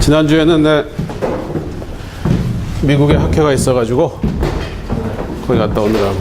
지난주에는 미국에 학회가 있어가지고 거기 갔다 오느라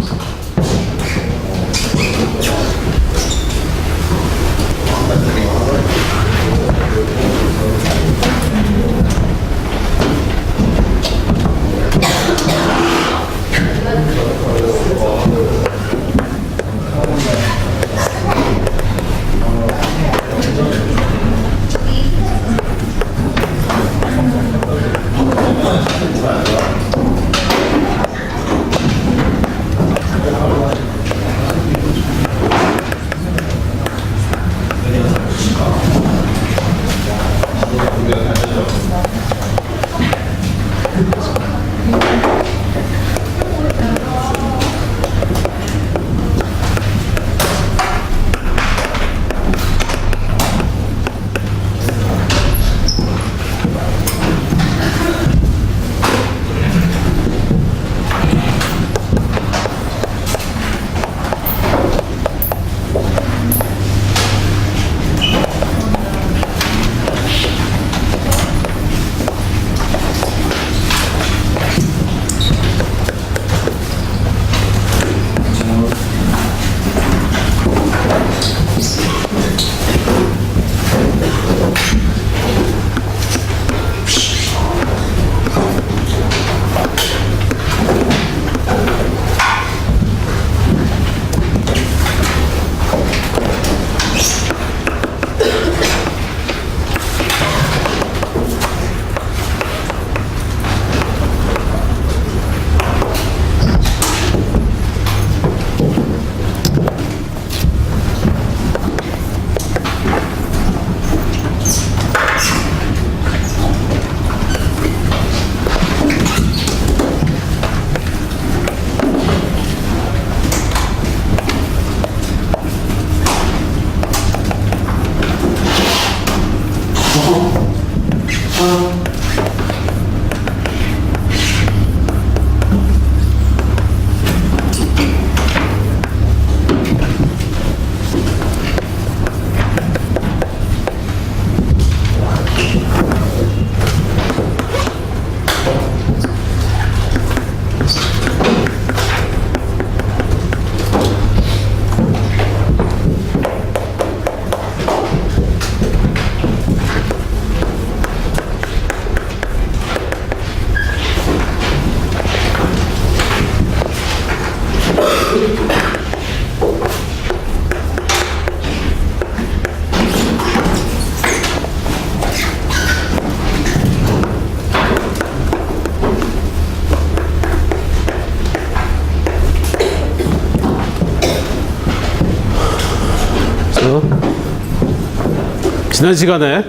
지난 시간에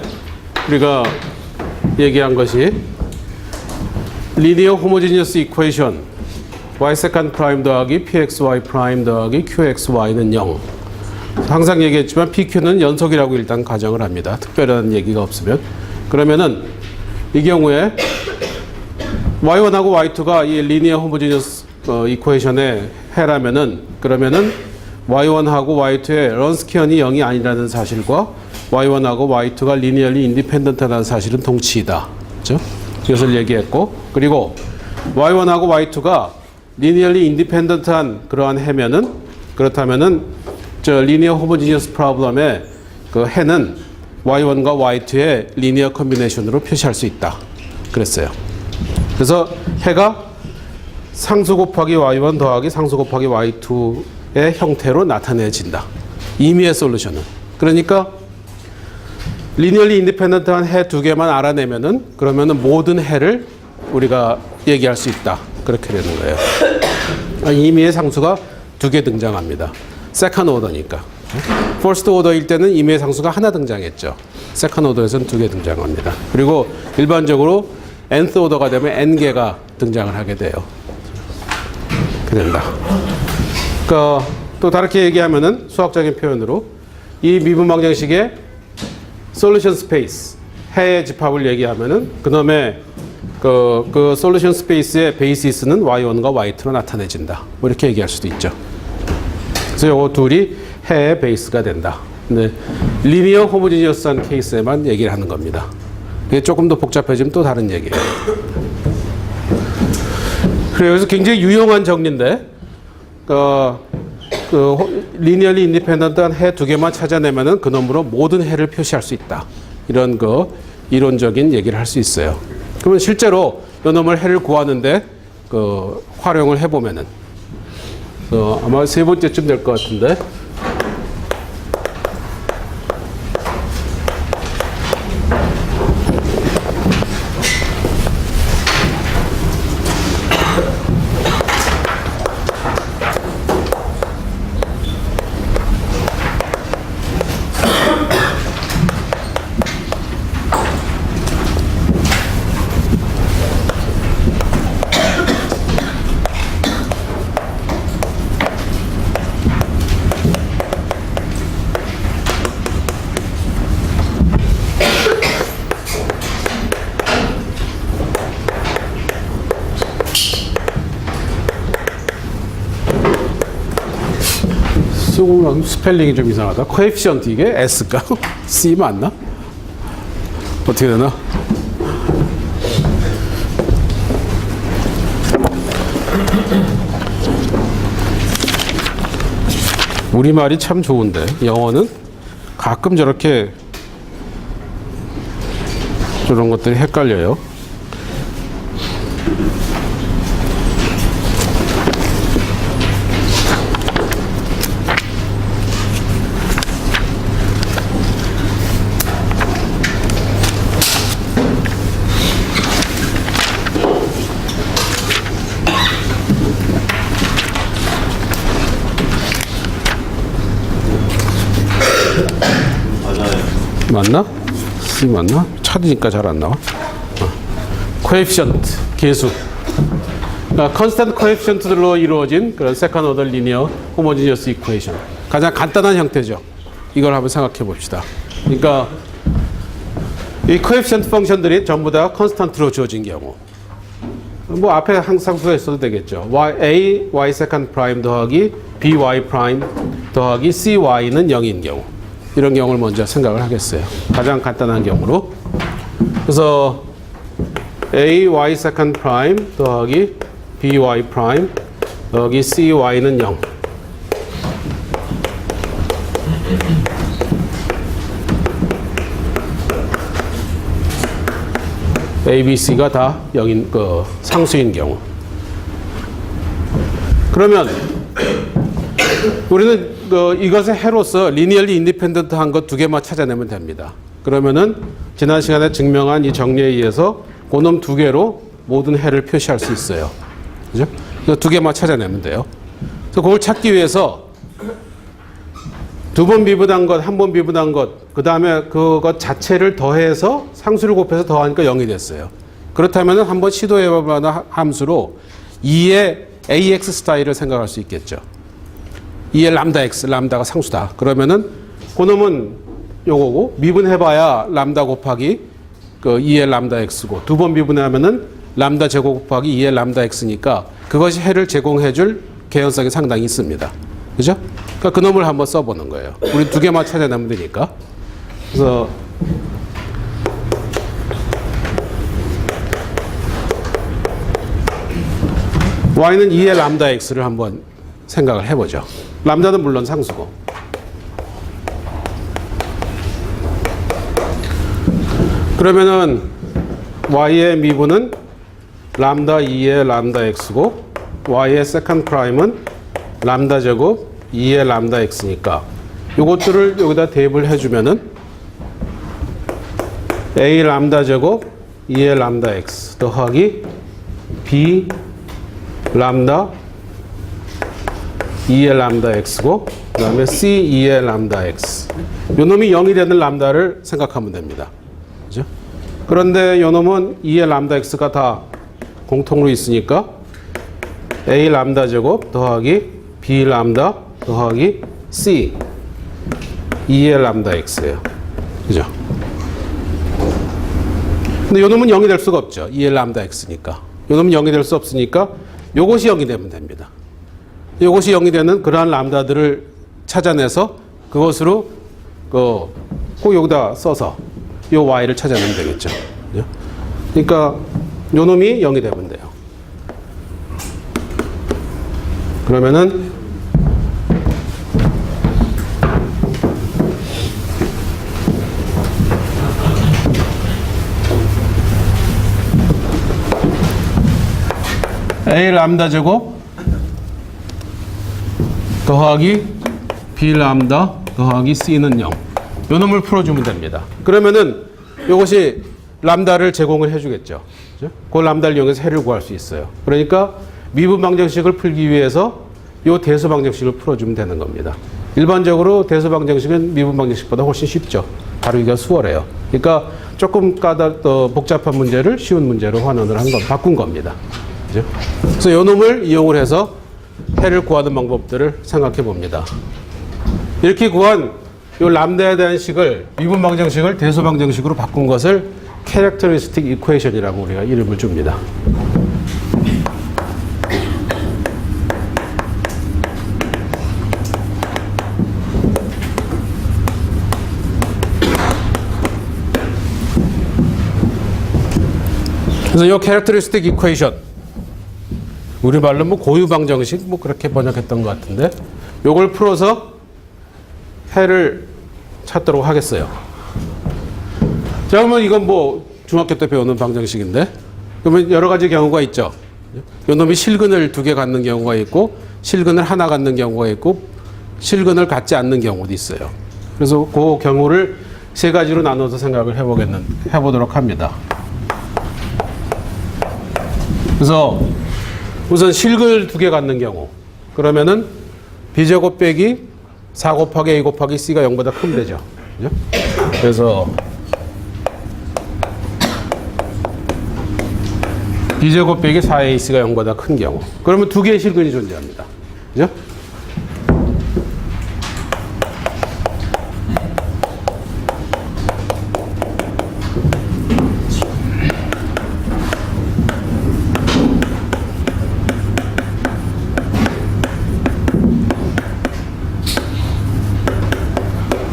우리가 얘기한 것이 리니어 호모지니어스 이퀘이션 y 세컨드 프라임 더하기 pxy 프라임 더하기 qxy는 0. 항상 얘기했지만 pq는 연속이라고 일단 가정을 합니다. 특별한 얘기가 없으면. 그러면은 이 경우에 y1하고 y2가 이 리니어 호모지니어스 이퀘이션의 해라면은 그러면은 y1하고 y2의 런스키언이 0이 아니라는 사실과 y1하고 y2가 리니얼리 인디펜던트라는 사실은 동치이다. 그렇죠? 이것을 얘기했고, 그리고 y1하고 y2가 리니얼리 인디펜던트한 그러한 해면은, 그렇다면은 저 리니어 호모지니어스 프로블럼의 그 해는 y1과 y2의 리니어 컨비네이션으로 표시할 수 있다. 그랬어요. 그래서 해가 상수 곱하기 y1 더하기 상수 곱하기 y2의 형태로 나타내진다. 임의의 솔루션은. 그러니까 리니얼리 인디펜던트한 해 두 개만 알아내면은 그러면은 모든 해를 우리가 얘기할 수 있다. 그렇게 되는 거예요. 임의의 상수가 두 개 등장합니다. 세컨드 오더니까. 퍼스트 오더일 때는 임의의 상수가 하나 등장했죠. 세컨드 오더에서는 두 개 등장합니다. 그리고 일반적으로 nth 오더가 되면 n개가 등장을 하게 돼요. 그렇게 된다. 그러니까 또 다르게 얘기하면은 수학적인 표현으로 이 미분 방정식의 솔루션 스페이스 해의 집합을 얘기하면은 그놈의 그 솔루션 스페이스의 베이시스는 y1과 y2로 나타내진다. 뭐 이렇게 얘기할 수도 있죠. 그래서 요 둘이 해의 베이스가 된다. 근데 리니어 호모지니어스한 케이스에만 얘기를 하는 겁니다. 그게 조금 더 복잡해지면 또 다른 얘기예요. 그래서 여기서 굉장히 유용한 정리인데, 리니얼리 인디펜던트한 해 두 개만 찾아내면은 그 놈으로 모든 해를 표시할 수 있다. 이런 이론적인 얘기를 할 수 있어요. 그러면 실제로 이 놈을 해를 구하는데 활용을 해보면은 아마 세 번째쯤 될 것 같은데. 스펠링이 좀 이상하다. 코에피션트 이게 S가 C 맞나? 어떻게 되나? 우리말이 참 좋은데 영어는 가끔 저런 것들이 헷갈려요. 맞나? C 맞나? 찾으니까 잘 안 나와. 코에피션트, 계수. 컨스턴트 코에피션트들로 이루어진 그런 세컨 오더 리니어 호모지니어스 이퀘이션. 가장 간단한 형태죠. 이걸 한번 생각해 봅시다. 그러니까 이 코에피션트 펑션들이 전부 다 컨스턴트로 주어진 경우. 뭐 앞에 항상 수가 있어도 되겠죠. A, Y 세컨드 프라임 더하기 B, Y 프라임 더하기 C, Y는 0인 경우. 이런 경우를 먼저 생각을 하겠어요. 가장 간단한 경우로. 그래서 A, Y 세컨드 프라임 더하기 B, Y 프라임 더하기 C, Y는 0. A, B, C가 다 0인, 상수인 경우. 그러면 우리는 이것의 해로서 리니얼리 인디펜던트한 것 두 개만 찾아내면 됩니다. 그러면은 지난 시간에 증명한 이 정리에 의해서 그놈 두 개로 모든 해를 표시할 수 있어요. 그죠? 두 개만 찾아내면 돼요. 그래서 그걸 찾기 위해서 두 번 비분한 것, 한 번 비분한 것, 그 다음에 그것 자체를 더해서 상수를 곱해서 더하니까 0이 됐어요. 그렇다면 한번 시도해볼 만한 함수로 2의 AX 스타일을 생각할 수 있겠죠. 2의 람다 X, 람다가 상수다. 그러면은 그놈은 요거고 미분해봐야 람다 곱하기 2의 람다 X고 두 번 미분하면은 람다 제곱 곱하기 2의 람다 X니까 그것이 해를 제공해줄 개연성이 상당히 있습니다. 그죠? 그러니까 그 놈을 한번 써보는 거예요. 우리 두 개만 찾아내면 되니까. 그래서 Y는 2의 람다 X를 한번 생각을 해보죠. 람다는 물론 상수고. 그러면은 Y의 미분은 람다 2의 람다 X고 Y의 세컨드 프라임은 람다 제곱 2의 람다 X니까 이것들을 여기다 대입을 해주면은 A 람다 제곱 2의 람다 X 더하기 B 람다 2의 람다 X고 그 다음에 C 2의 람다 X 요 놈이 0이 되는 람다를 생각하면 됩니다. 그죠? 그런데 요 놈은 2의 람다 X가 다 공통으로 있으니까 A 람다 제곱 더하기 B 람다 더하기 C 2의 람다 X예요. 그죠? 근데 요 놈은 0이 될 수가 없죠. 2의 람다 X니까. 요 놈은 0이 될 수 없으니까 요것이 0이 되면 됩니다. 요것이 0이 되는 그러한 람다들을 찾아내서 그것으로 꼭 여기다 써서 요 Y를 찾아내면 되겠죠. 그죠? 그러니까 요 놈이 0이 되면 돼요. 그러면은 A 람다 제곱 더하기 B 람다 더하기 C는 0. 요 놈을 풀어주면 됩니다. 그러면은 요것이 람다를 제공을 해주겠죠. 그죠? 그 람다를 이용해서 해를 구할 수 있어요. 그러니까 미분 방정식을 풀기 위해서 요 대수 방정식을 풀어주면 되는 겁니다. 일반적으로 대수 방정식은 미분 방정식보다 훨씬 쉽죠. 다루기가 수월해요. 그러니까 조금 복잡한 문제를 쉬운 문제로 환원을 바꾼 겁니다. 그죠? 그래서 요 놈을 이용을 해서 해를 구하는 방법들을 생각해 봅니다. 이렇게 구한 요 람다에 대한 식을 미분 방정식을 대수 방정식으로 바꾼 것을 캐릭터리스틱 이퀘이션이라고 우리가 이름을 줍니다. 그래서 이 캐릭터리스틱 이퀘이션, 우리말로 뭐 고유 방정식 뭐 그렇게 번역했던 것 같은데, 요걸 풀어서 해를 찾도록 하겠어요. 자, 그러면 이건 뭐 중학교 때 배우는 방정식인데, 그러면 여러 가지 경우가 있죠. 요 놈이 실근을 2개 갖는 경우가 있고, 실근을 하나 갖는 경우가 있고, 실근을 갖지 않는 경우도 있어요. 그래서 그 경우를 3가지로 나눠서 생각을 해보도록 합니다. 그래서 우선 실근을 2개 갖는 경우, 그러면은 B제곱 빼기 4 곱하기 A 곱하기 C가 0보다 크면 되죠. 그죠? 그래서 B제곱 빼기 4AC가 0보다 큰 경우, 그러면 2개의 실근이 존재합니다. 그죠?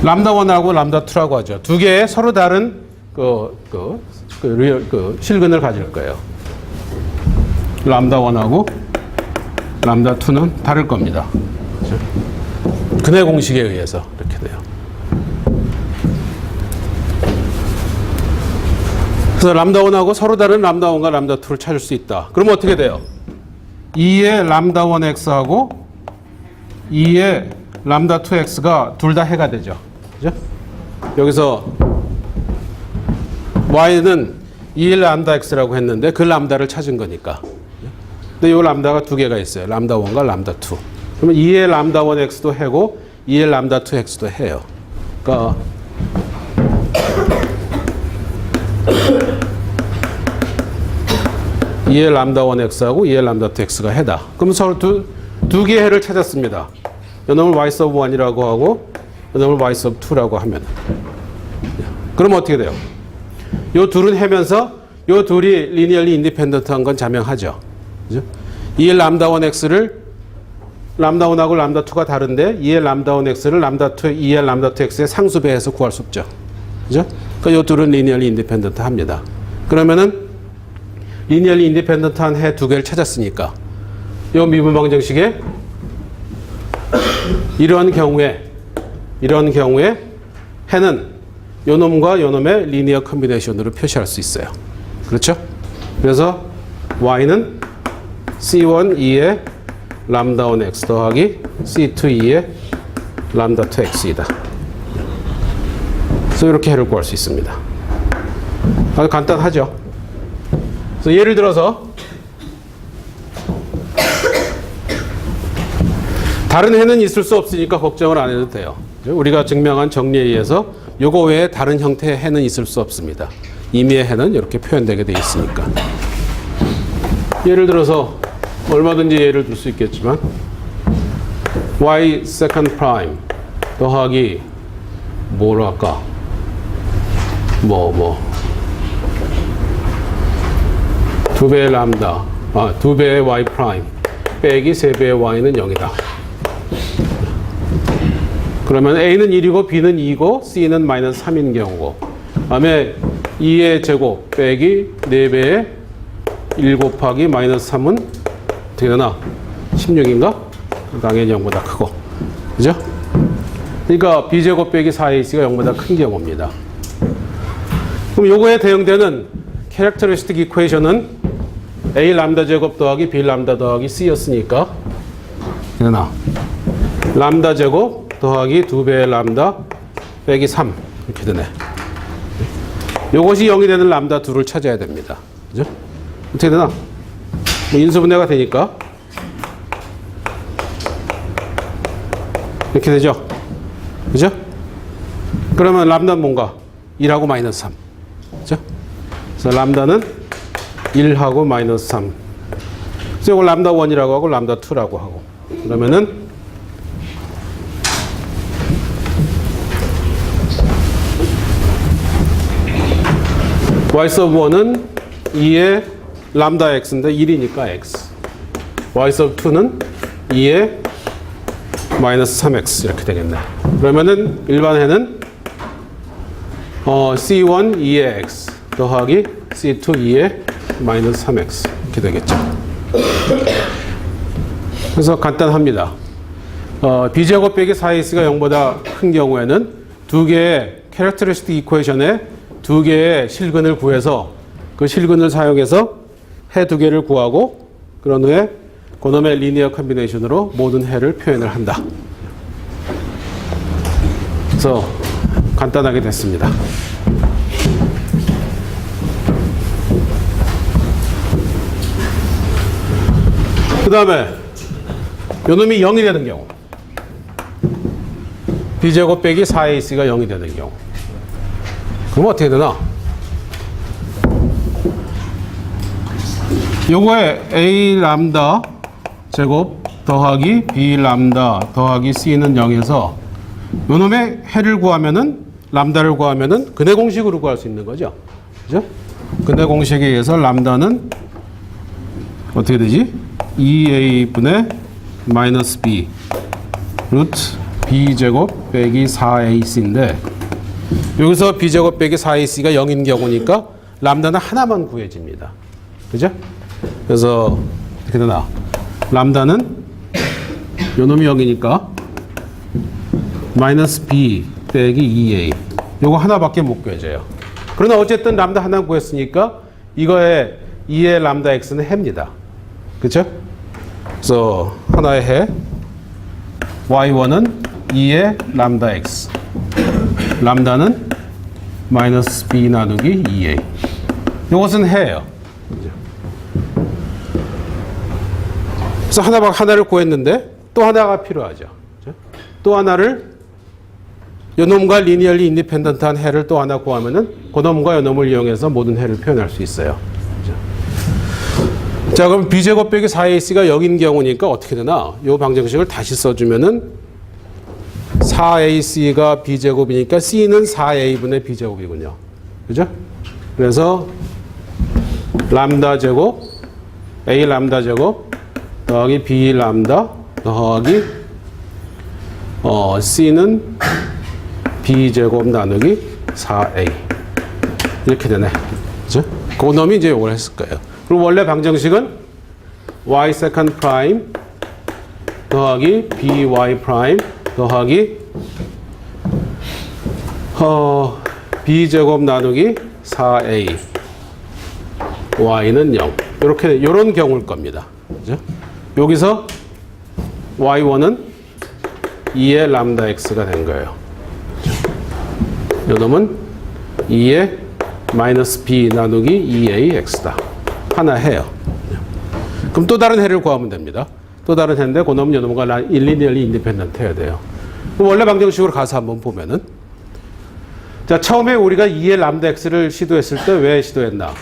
람다 1하고 람다 2라고 하죠. 2개의 서로 다른 실근을 가질 거예요. 람다 1하고 람다 2는 다를 겁니다. 그렇죠? 근해 공식에 의해서 이렇게 돼요. 그래서 람다 1하고 서로 다른 람다 1과 람다 2를 찾을 수 있다. 그러면 어떻게 돼요? 2의 람다 1x하고 2의 람다 2x가 둘 다 해가 되죠. 그죠? 여기서 y는 2의 람다 x라고 했는데 그 람다를 찾은 거니까. 근데 이 람다가 2개가 있어요. 람다 1과 람다 2. 그러면 2의 람다 1x도 해고 2의 람다 2x도 해요. 그러니까 2의 람다 1x하고 2의 람다 2x가 해다. 그럼 서로 두 개의 해를 찾았습니다. 이놈을 y sub 1이라고 하고 이놈을 y sub 2라고 하면, 그러면 어떻게 돼요? 요 둘은 해면서 요 둘이 리니얼리 인디펜던트한 건 자명하죠. 그죠? 2의 람다 1x를 람다 1하고 람다 2가 다른데 2의 람다 1x를 람다 2, 2의 람다 2x의 상수배해서 구할 수 없죠. 그죠? 그러니까 요 둘은 리니얼리 인디펜던트 합니다. 그러면은 리니얼리 인디펜던트한 해 2개를 찾았으니까 요 미분 방정식에 이런 경우에 해는 요 놈과 요 놈의 리니어 컨비네이션으로 표시할 수 있어요. 그렇죠? 그래서 y는 c1 2의 람다 1x 더하기 c2 2의 람다 2x이다. 그래서 이렇게 해를 구할 수 있습니다. 아주 간단하죠? 그래서 예를 들어서 다른 해는 있을 수 없으니까 걱정을 안 해도 돼요. 우리가 증명한 정리에 의해서 요거 외에 다른 형태의 해는 있을 수 없습니다. 임의의 해는 이렇게 표현되게 돼 있으니까. 예를 들어서 얼마든지 예를 들 수 있겠지만 y second prime 더하기 뭐로 할까? 2배의 람다, 2배의 y 프라임 빼기 3배의 y는 0이다. 그러면 A는 1이고 B는 2고 C는 마이너스 3인 경우고, 그다음에 2의 제곱 빼기 4배의 1 곱하기 마이너스 3은 어떻게 되나? 16인가? 당연히 0보다 크고. 그죠? 그러니까 b제곱 빼기 4ac가 0보다 큰 경우입니다. 그럼 요거에 대응되는 캐릭터리스틱 이퀘이션은 a 람다 제곱 더하기 b 람다 더하기 c였으니까 되나? 람다 제곱 더하기 2배의 람다 빼기 3 이렇게 되네. 요것이 0이 되는 람다 2를 찾아야 됩니다. 그죠? 어떻게 되나? 뭐 인수분해가 되니까 이렇게 되죠? 그죠? 그러면 람다는 뭔가? 1하고 마이너스 3. 그죠? 그래서 람다는 1하고 마이너스 3. 그래서 이걸 람다 1이라고 하고 람다 2라고 하고. 그러면은 y sub 1은 2의 람다 x인데 1이니까 x. y sub 2는 2의 마이너스 3x 이렇게 되겠네. 그러면은 일반 해는 C1 2의 x 더하기 C2 2의 마이너스 3x 이렇게 되겠죠. 그래서 간단합니다. b제곱 빼기 4ac가 0보다 큰 경우에는 두 개의 캐릭터리스틱 이퀘이션에 두 개의 실근을 구해서 그 실근을 사용해서 해 두 개를 구하고 그런 후에 그놈의 리니어 컨비네이션으로 모든 해를 표현을 한다. 그래서 간단하게 됐습니다. 그 다음에 요놈이 0이 되는 경우 b제곱 빼기 4ac가 0이 되는 경우 그럼 어떻게 되나? 요거에 a 람다 제곱 더하기 b 람다 더하기 c는 0에서 요놈의 해를 구하면은 람다를 구하면은 근해 공식으로 구할 수 있는 거죠. 그죠? 근해 공식에 의해서 람다는 어떻게 되지? 2a분의 마이너스 b 루트 b 제곱 빼기 4ac인데 여기서 b제곱 빼기 4ac가 0인 경우니까 람다는 하나만 구해집니다. 그죠? 그래서 어떻게 되나? 람다는 요놈이 0이니까 마이너스 b 빼기 2a 요거 하나밖에 못 구해져요. 그러나 어쨌든 람다 하나 구했으니까 이거에 2의 람다 x는 해입니다. 그렇죠? 그래서 하나의 해 y1은 2의 람다 x 람다는 마이너스 b 나누기 2a 이것은 해예요. 그래서 하나를 구했는데 또 하나가 필요하죠. 또 하나를 요놈과 리니얼리 인디펜던트한 해를 또 하나 구하면은 그놈과 요놈을 이용해서 모든 해를 표현할 수 있어요. 자, 그럼 b제곱 빼기 4ac가 0인 경우니까 어떻게 되나? 이 방정식을 다시 써주면은 4ac가 b제곱이니까 c는 4a분의 b제곱이군요. 그죠? 그래서 람다 제곱 a 람다 제곱 더하기 b 람다 더하기 c는 b제곱 나누기 4a 이렇게 되네. 그죠? 그 놈이 이제 요걸 했을 거예요. 그리고 원래 방정식은 y 세컨드 프라임 더하기 by 프라임 더하기 b제곱 나누기 4a y는 0 이렇게 요런 경우일 겁니다. 그죠? 여기서 y1은 2의 람다 x가 된 거예요. 요 놈은 2의 마이너스 b 나누기 2a x다. 하나 해요. 그럼 또 다른 해를 구하면 됩니다. 또 다른 해인데 그 놈은 요 놈과 일리니얼리 인디펜던트 해야 돼요. 그럼 원래 방정식으로 가서 한번 보면은 자, 처음에 우리가 2의 람다 x를 시도했을 때 왜 시도했나?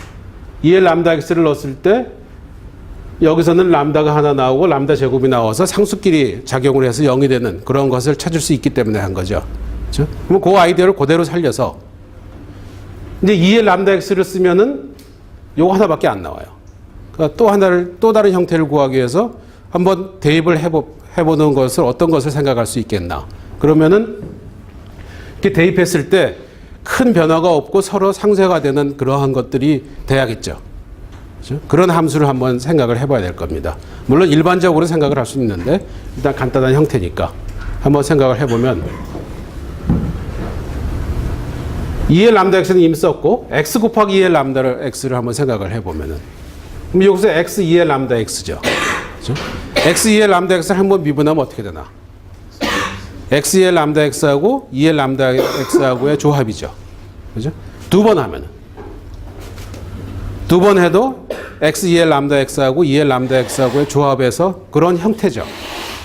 2의 람다 x를 넣었을 때 여기서는 람다가 하나 나오고 람다 제곱이 나와서 상수끼리 작용을 해서 0이 되는 그런 것을 찾을 수 있기 때문에 한 거죠. 그렇죠? 그럼 그 아이디어를 그대로 살려서 이제 2의 람다 x를 쓰면은 요거 하나밖에 안 나와요. 그러니까 또 다른 형태를 구하기 위해서 한번 대입을 해보는 것을 어떤 것을 생각할 수 있겠나. 그러면은 이렇게 대입했을 때 큰 변화가 없고 서로 상쇄가 되는 그러한 것들이 돼야겠죠. 그렇죠? 그런 함수를 한번 생각을 해봐야 될 겁니다. 물론 일반적으로 생각을 할 수 있는데 일단 간단한 형태니까 한번 생각을 해보면 2의 람다 x는 이미 썼고 x 곱하기 2의 람다 x를 한번 생각을 해보면은 그럼 여기서 x 2의 람다 x죠. 그렇죠? x 2의 람다 x를 한번 미분하면 어떻게 되나? x 2의 람다 x하고 2의 람다 x하고의 조합이죠. 그죠? 두 번 하면은 두 번 해도 x 2의 람다 x하고 2의 람다 x하고의 조합에서 그런 형태죠.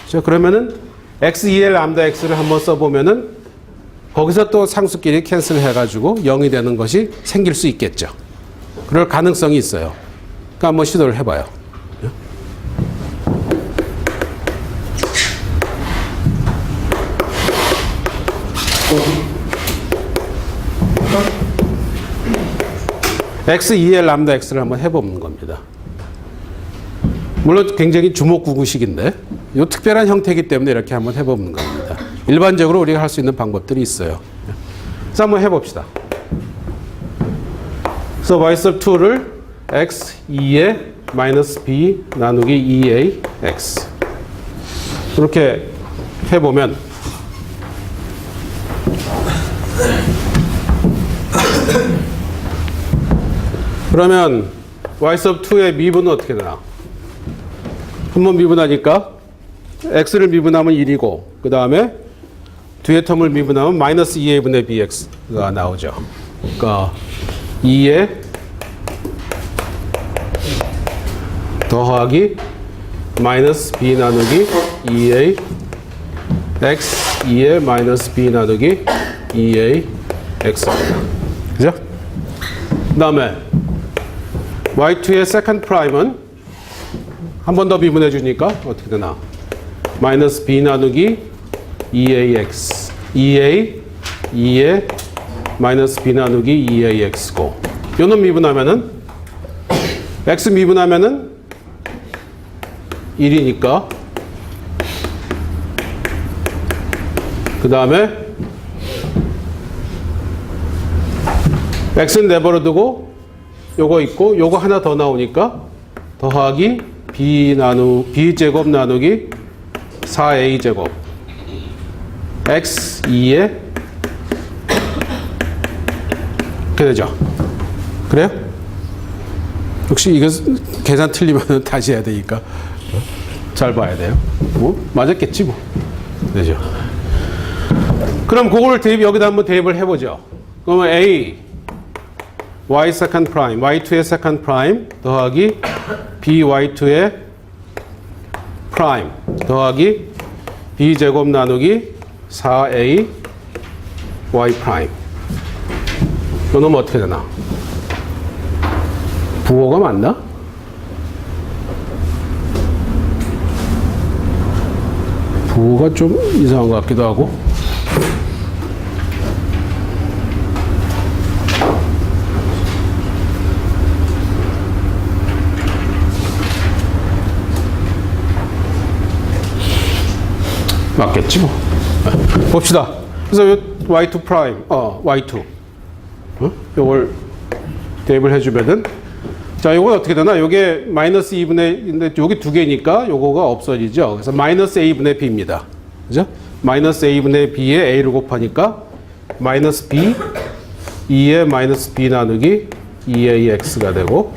그렇죠? 그러면은 x 2의 람다 x를 한번 써보면은 거기서 또 상수끼리 캔슬 해가지고 0이 되는 것이 생길 수 있겠죠. 그럴 가능성이 있어요. 그러니까 한번 시도를 해봐요. x 2의 람다 x를 한번 해보는 겁니다. 물론 굉장히 주목구구식인데 이 특별한 형태이기 때문에 이렇게 한번 해보는 겁니다. 일반적으로 우리가 할 수 있는 방법들이 있어요. 그래서 한번 해봅시다. 그래서 y sub 2를 x 2의 마이너스 b 나누기 2a x 이렇게 해보면 그러면 y sub 2의 미분은 어떻게 되나? 한번 미분하니까 x를 미분하면 1이고 그 다음에 뒤에 텀을 미분하면 마이너스 2a분의 bx가 나오죠. 그러니까 2에 더하기 마이너스 b 나누기 2a x 2에 마이너스 b 나누기 2a x입니다. 그죠? 그 다음에 y2의 세컨드 프라임은 한 번 더 미분해 주니까 어떻게 되나? 마이너스 b 나누기 2ax 2에 마이너스 b 나누기 2ax고 요놈 미분하면은 x 미분하면은 1이니까 그 다음에 x는 내버려 두고 요거 있고 요거 하나 더 나오니까 더하기 b 제곱 나누기 4a 제곱 x 2에 이렇게 되죠. 그래요? 역시 이거 계산 틀리면 다시 해야 되니까 잘 봐야 돼요. 뭐 맞았겠지 뭐. 되죠. 그럼 그거를 여기다 한번 대입을 해보죠. 그러면 a y second prime, y2의 second prime 더하기 b y2의 prime 더하기 b 제곱 나누기 4a y prime. 이놈은 어떻게 되나? 부호가 맞나? 부호가 좀 이상한 것 같기도 하고. 맞겠지 뭐. 봅시다. 그래서 요 y2 프라임, y2. 요걸 대입을 해주면은 자, 요건 어떻게 되나? 요게 마이너스 2분의, 요게 두 개니까 요거가 없어지죠. 그래서 마이너스 a분의 b입니다. 그죠? 마이너스 a분의 b에 a를 곱하니까 마이너스 b, 2에 마이너스 b 나누기 2ax가 되고,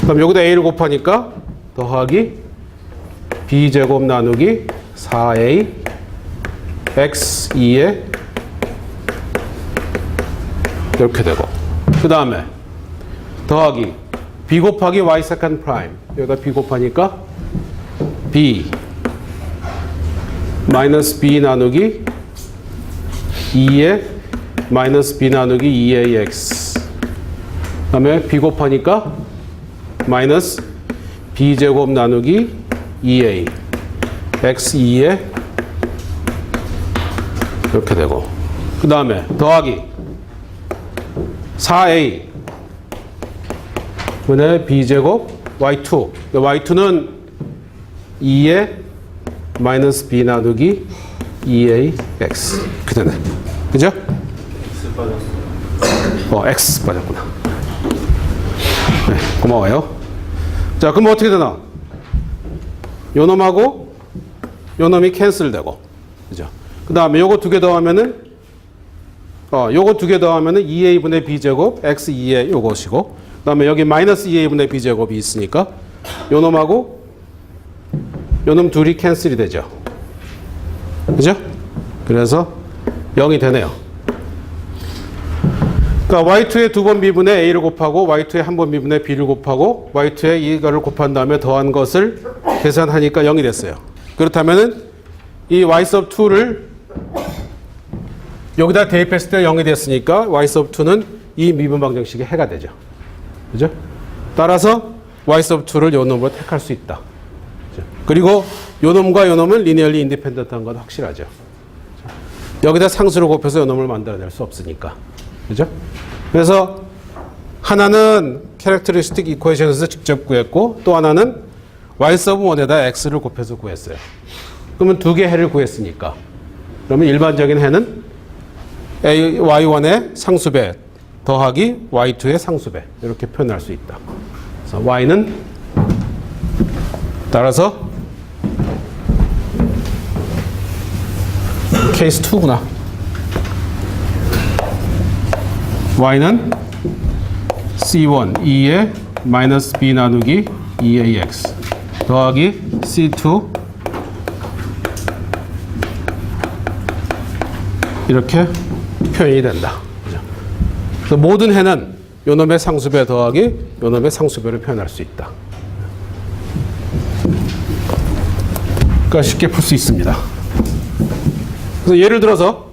그럼 여기다 a를 곱하니까 더하기 b 제곱 나누기 4a x 2에 이렇게 되고, 그 다음에 더하기 b 곱하기 y second prime 여기다 b 곱하니까 b 마이너스 b 나누기 2에 마이너스 b 나누기 2ax 그 다음에 b 곱하니까 마이너스 b 제곱 나누기 2a x 2에 이렇게 되고, 그 다음에 더하기 4a 분의 b제곱 y2. y2는 2에 마이너스 b 나누기 2ax. 이렇게 되네. 그죠? X 빠졌구나. 네, 고마워요. 자, 그럼 어떻게 되나? 요 놈하고 요 놈이 캔슬되고, 그죠? 그 다음에 요거 두 개 더하면은, 요거 두 개 더하면은 2a분의 b제곱, x2의 요것이고, 그 다음에 여기 마이너스 2a분의 b제곱이 있으니까, 요 놈하고 요 놈 둘이 캔슬이 되죠. 그죠? 그래서 0이 되네요. 그러니까 y2의 두 번 미분에 a를 곱하고 y2의 한 번 미분에 b를 곱하고 y2의 이거를 곱한 다음에 더한 것을 계산하니까 0이 됐어요. 그렇다면은 이 y sub 2를 여기다 대입했을 때 0이 됐으니까 y sub 2는 이 미분 방정식의 해가 되죠. 그죠? 따라서 y sub 2를 요 놈으로 택할 수 있다. 그죠? 그리고 요 놈과 요 놈은 리니얼리 인디펜던트한 건 확실하죠. 여기다 상수를 곱해서 요 놈을 만들어낼 수 없으니까. 그죠? 그래서 하나는 캐릭터리스틱 이퀘이션에서 직접 구했고 또 하나는 y sub 1에다 x를 곱해서 구했어요. 그러면 두 개 해를 구했으니까 그러면 일반적인 해는 y1의 상수배 더하기 y2의 상수배 이렇게 표현할 수 있다. 그래서 y는 따라서 케이스 2구나. y는 c1 2의 마이너스 b 나누기 2ax 더하기 c2 이렇게 표현이 된다. 그래서 모든 해는 요놈의 상수배 더하기 요놈의 상수배를 표현할 수 있다. 그러니까 쉽게 풀 수 있습니다. 그래서 예를 들어서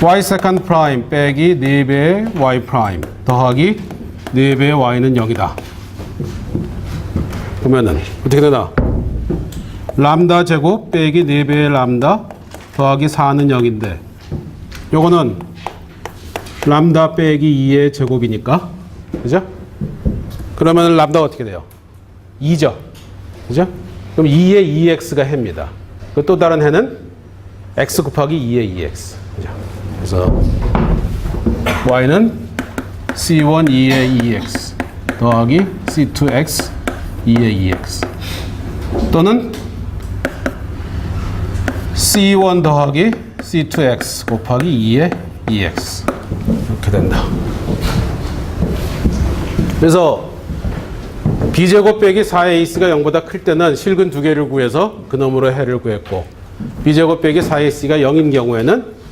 y 세컨드 프라임 빼기 4배의 y 프라임 더하기 4배의 y는 0이다. 그러면은 어떻게 되나? 람다 제곱 빼기 4배의 람다 더하기 4는 0인데 요거는 람다 빼기 2의 제곱이니까 그죠? 그러면 람다가 어떻게 돼요? 2죠. 그죠? 그럼 2의 2x가 해입니다. 그 또 다른 해는 x 곱하기 2의 2x. 그죠? 그래서 y는 c1 2의 2x 더하기 c2x 2의 2x 또는 c1 더하기 c2x 곱하기 2의 2x 이렇게 된다. 그래서 b제곱 빼기 4ac가 0보다 클 때는 실근 두 개를 구해서 그 놈으로 해를 구했고 b제곱 빼기 4ac가 0인 경우에는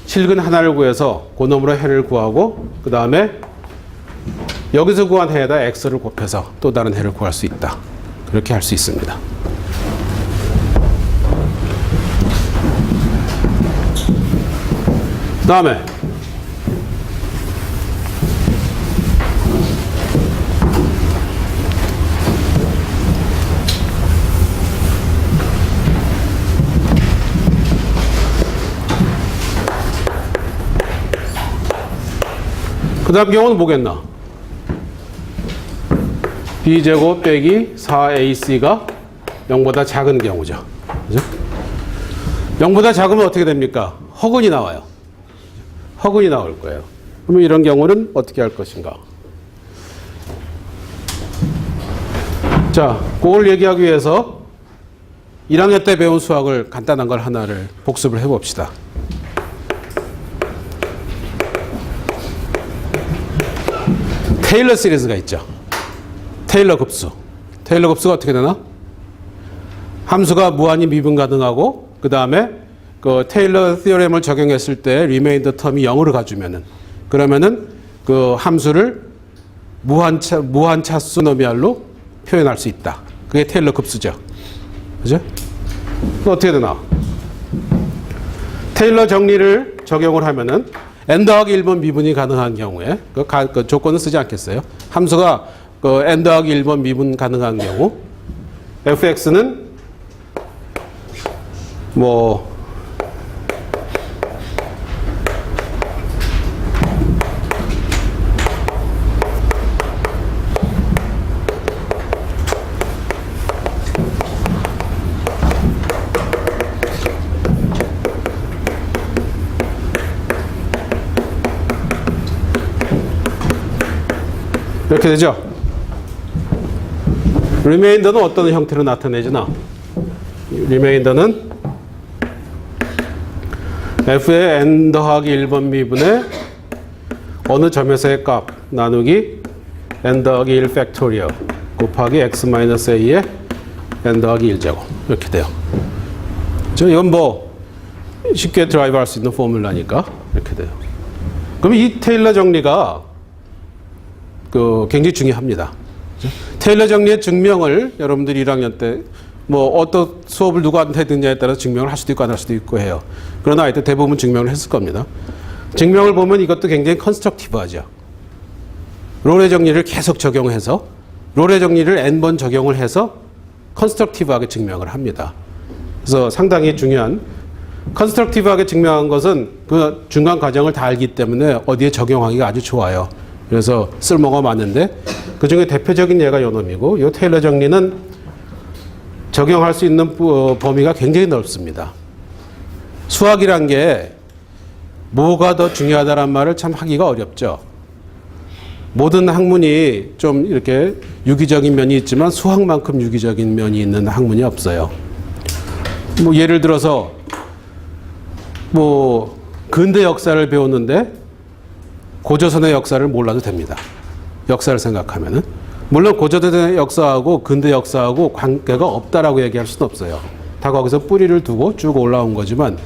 실근 하나를 구해서 그 놈으로 해를 구하고 그 다음에 여기서 구한 해에다 x를 곱해서 또 다른 해를 구할 수 있다. 그렇게 할 수 있습니다. 그 다음에 그 다음 경우는 뭐겠나? b제곱 빼기 4ac가 0보다 작은 경우죠. 그죠? 0보다 작으면 어떻게 됩니까? 허근이 나와요. 허근이 나올 거예요. 그러면 이런 경우는 어떻게 할 것인가? 자, 그걸 얘기하기 위해서 1학년 때 배운 수학을 간단한 걸 하나를 복습을 해봅시다. 테일러 시리즈가 있죠. 테일러 급수. 테일러 급수가 어떻게 되나? 함수가 무한히 미분 가능하고 그 다음에 그 테일러 티어렘을 적용했을 때 리메인더 텀이 0으로 가주면은 그러면은 그 함수를 무한 차수 노미알로 표현할 수 있다. 그게 테일러 급수죠. 그죠? 어떻게 되나? 테일러 정리를 적용을 하면은 n 더하기 1번 미분이 가능한 경우에 그 조건은 쓰지 않겠어요. 함수가 그 n 더하기 1번 미분 가능한 경우 fx는 뭐 이렇게 되죠. 리메인더는 어떤 형태로 나타내지나? 리메인더는 f의 n 더하기 1번 미분의 어느 점에서의 값 나누기 n 더하기 1 팩토리얼 곱하기 x 마이너스 a의 n 더하기 1제곱 이렇게 돼요. 이건 뭐 쉽게 드라이브 할 수 있는 포뮬라니까 이렇게 돼요. 그럼 이 테일러 정리가 굉장히 중요합니다. 테일러 정리의 증명을 여러분들이 1학년 때 뭐 어떤 수업을 누구한테 듣냐에 따라서 증명을 할 수도 있고 안 할 수도 있고 해요. 그러나 하여튼 대부분 증명을 했을 겁니다. 증명을 보면 이것도 굉장히 컨스트럭티브하죠. 롤의 정리를 계속 적용해서 롤의 정리를 n번 적용을 해서 컨스트럭티브하게 증명을 합니다. 그래서 상당히 중요한 컨스트럭티브하게 증명한 것은 그 중간 과정을 다 알기 때문에 어디에 적용하기가 아주 좋아요. 그래서 쓸모가 많은데 그 중에 대표적인 예가 요 놈이고 이 테일러 정리는 적용할 수 있는 범위가 굉장히 넓습니다. 수학이란 게 뭐가 더 중요하다란 말을 참 하기가 어렵죠. 모든 학문이 좀 이렇게 유기적인 면이 있지만 수학만큼 유기적인 면이 있는 학문이 없어요. 뭐 예를 들어서 뭐 근대 역사를 배웠는데 고조선의 역사를 몰라도 됩니다. 역사를 생각하면은. 물론 고조선의 역사하고 근대 역사하고 관계가 없다라고 얘기할 수는 없어요. 다 거기서 뿌리를 두고 쭉 올라온 거지만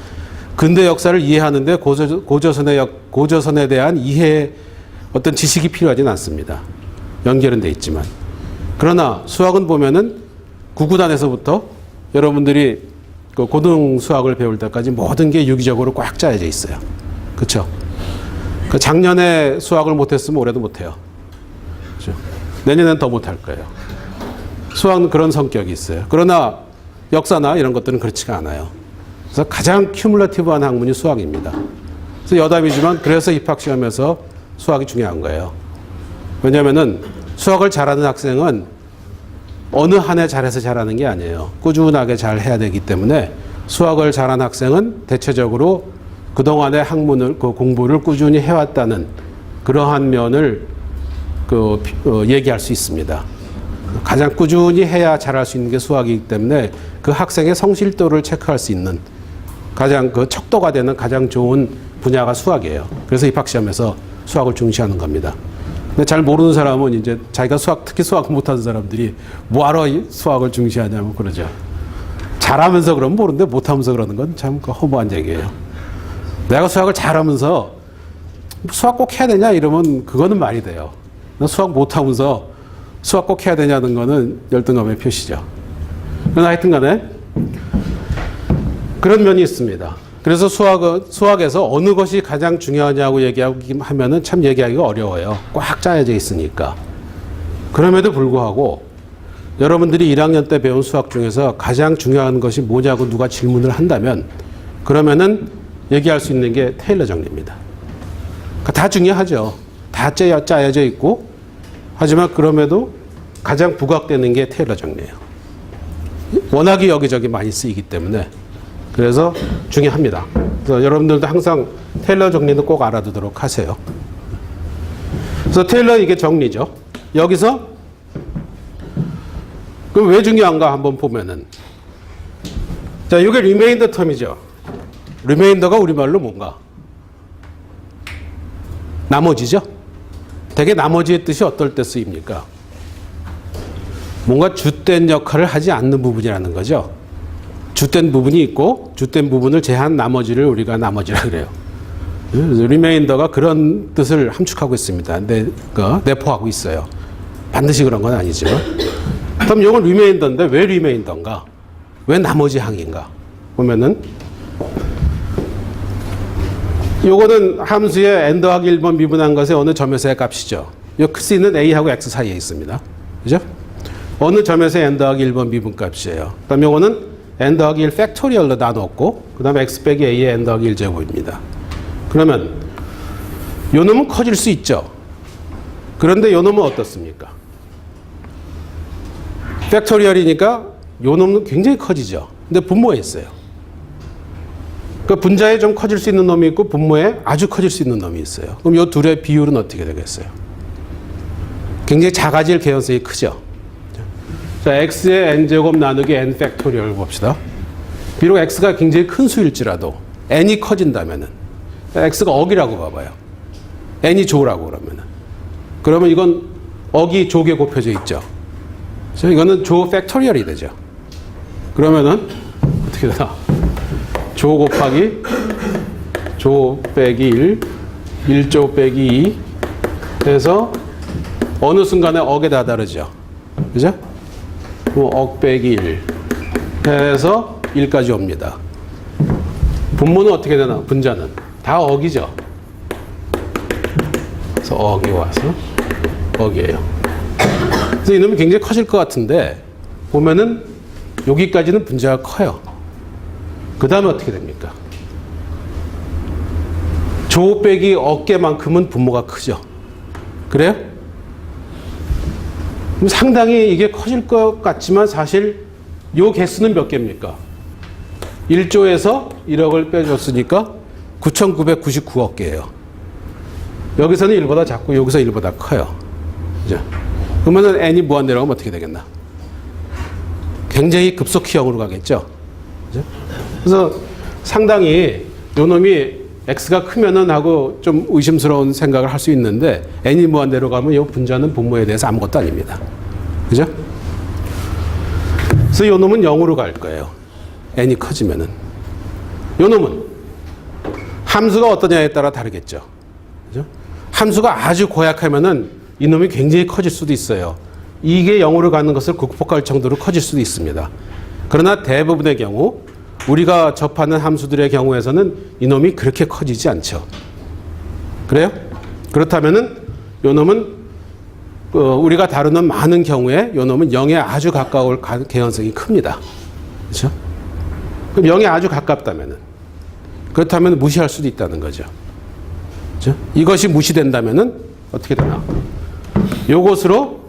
근대 역사를 이해하는데 고조선에 대한 이해 어떤 지식이 필요하진 않습니다. 연결은 돼 있지만. 그러나 수학은 보면은 구구단에서부터 여러분들이 그 고등 수학을 배울 때까지 모든 게 유기적으로 꽉 짜여져 있어요. 그렇죠? 그 작년에 수학을 못했으면 올해도 못해요. 그렇죠? 내년엔 더 못할 거예요. 수학은 그런 성격이 있어요. 그러나 역사나 이런 것들은 그렇지가 않아요. 그래서 가장 큐뮬러티브한 학문이 수학입니다. 그래서 여담이지만 그래서 입학시험에서 수학이 중요한 거예요. 왜냐하면은 수학을 잘하는 학생은 어느 한 해 잘해서 잘하는 게 아니에요. 꾸준하게 잘 해야 되기 때문에 수학을 잘하는 학생은 대체적으로 그동안의 학문을, 그 공부를 꾸준히 해왔다는 그러한 면을 얘기할 수 있습니다. 가장 꾸준히 해야 잘할 수 있는 게 수학이기 때문에 그 학생의 성실도를 체크할 수 있는 가장 척도가 되는 가장 좋은 분야가 수학이에요. 그래서 입학시험에서 수학을 중시하는 겁니다. 근데 잘 모르는 사람은 이제 자기가 특히 수학 못하는 사람들이 뭐하러 수학을 중시하냐고 그러죠. 잘하면서 그러면 모르는데 못하면서 그러는 건 참 허무한 얘기예요. 내가 수학을 잘하면서 수학 꼭 해야 되냐 이러면 그거는 말이 돼요. 수학 못하면서 수학 꼭 해야 되냐는 거는 열등감의 표시죠. 그러나 하여튼 간에 그런 면이 있습니다. 그래서 수학에서 어느 것이 가장 중요하냐고 얘기하면은 참 얘기하기가 어려워요. 꽉 짜여져 있으니까. 그럼에도 불구하고 여러분들이 1학년 때 배운 수학 중에서 가장 중요한 것이 뭐냐고 누가 질문을 한다면 그러면은 얘기할 수 있는 게 테일러 정리입니다. 그러니까 다 중요하죠. 다 짜여져 있고 하지만 그럼에도 가장 부각되는 게 테일러 정리예요. 워낙에 여기저기 많이 쓰이기 때문에 그래서 중요합니다. 그래서 여러분들도 항상 테일러 정리는 꼭 알아두도록 하세요. 그래서 테일러 이게 정리죠. 여기서 그럼 왜 중요한가 한번 보면은 자, 이게 리메인더 텀이죠. 리메인더가 우리말로 뭔가? 나머지죠. 대개 나머지의 뜻이 어떨 때 쓰입니까? 뭔가 주된 역할을 하지 않는 부분이라는 거죠. 주된 부분이 있고 주된 부분을 제한 나머지를 우리가 나머지라 그래요. 리메인더가 그런 뜻을 함축하고 있습니다. 내포하고 있어요. 반드시 그런 건 아니지만. 그럼 이건 리메인더인데 왜 리메인더인가? 왜 나머지 항인가? 보면은 요거는 함수의 n 더하기 1번 미분한 것의 어느 점에서의 값이죠. 요 C는 A하고 X 사이에 있습니다. 그죠? 어느 점에서의 n 더하기 1번 미분 값이에요. 그 다음에 요거는 n 더하기 1 팩토리얼로 나눴고 그 다음에 X 빼기 A의 n 더하기 1제곱입니다. 그러면 요 놈은 커질 수 있죠. 그런데 요 놈은 어떻습니까? 팩토리얼이니까 요 놈은 굉장히 커지죠. 근데 분모에 있어요. 그 분자에 좀 커질 수 있는 놈이 있고 분모에 아주 커질 수 있는 놈이 있어요. 그럼 이 둘의 비율은 어떻게 되겠어요? 굉장히 작아질 개연성이 크죠. 자, x의 n제곱 나누기 n 팩토리얼을 봅시다. 비록 x가 굉장히 큰 수일지라도 n이 커진다면은 x가 억이라고 봐봐요. n이 조라고 그러면 이건 억이 조개 곱혀져 있죠. 그래서 이거는 조 팩토리얼이 되죠. 그러면은 어떻게 되나? 조 곱하기 조 빼기 1, 1조 빼기 2 해서 어느 순간에 억에 다다르죠. 그죠? 억 빼기 1 해서 1까지 옵니다. 분모는 어떻게 되나? 분자는 다 억이죠. 그래서 억이 와서 억이에요. 그래서 이놈이 굉장히 커질 것 같은데 보면은 여기까지는 분자가 커요. 그 다음에 어떻게 됩니까? 조 빼기 억개만큼은 분모가 크죠. 그래요? 그럼 상당히 이게 커질 것 같지만 사실 요 개수는 몇 개입니까? 1조에서 1억을 빼줬으니까 9,999억 개예요. 여기서는 1보다 작고 여기서 1보다 커요. 그죠? 그러면 n이 무한 내려가면 어떻게 되겠나? 굉장히 급속히형으로 가겠죠. 그죠? 그래서 상당히 요 놈이 x가 크면은 하고 좀 의심스러운 생각을 할 수 있는데 n이 무한대로 가면 이 분자는 분모에 대해서 아무것도 아닙니다. 그죠? 그래서 요 놈은 0으로 갈 거예요. n이 커지면은. 요 놈은 함수가 어떠냐에 따라 다르겠죠. 그죠? 함수가 아주 고약하면은 이 놈이 굉장히 커질 수도 있어요. 이게 0으로 가는 것을 극복할 정도로 커질 수도 있습니다. 그러나 대부분의 경우 우리가 접하는 함수들의 경우에서는 이놈이 그렇게 커지지 않죠. 그래요? 그렇다면은 요 놈은 우리가 다루는 많은 경우에 요 놈은 0에 아주 가까울 개연성이 큽니다. 그렇죠? 그럼 0에 아주 가깝다면은 그렇다면 무시할 수도 있다는 거죠. 그렇죠? 이것이 무시된다면은 어떻게 되나? 요것으로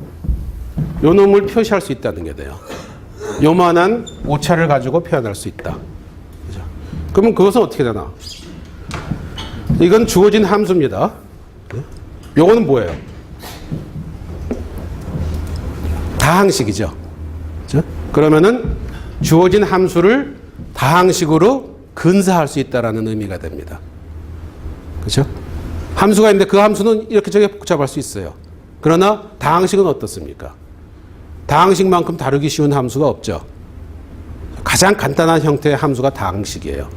요 놈을 표시할 수 있다는 게 돼요. 요만한 오차를 가지고 표현할 수 있다. 그죠? 그러면 그것은 어떻게 되나? 이건 주어진 함수입니다. 요거는 뭐예요? 다항식이죠. 그죠? 그러면은 주어진 함수를 다항식으로 근사할 수 있다라는 의미가 됩니다. 그렇죠? 함수가 있는데 그 함수는 이렇게 저렇게 복잡할 수 있어요. 그러나 다항식은 어떻습니까? 다항식만큼 다루기 쉬운 함수가 없죠. 가장 간단한 형태의 함수가 다항식이에요.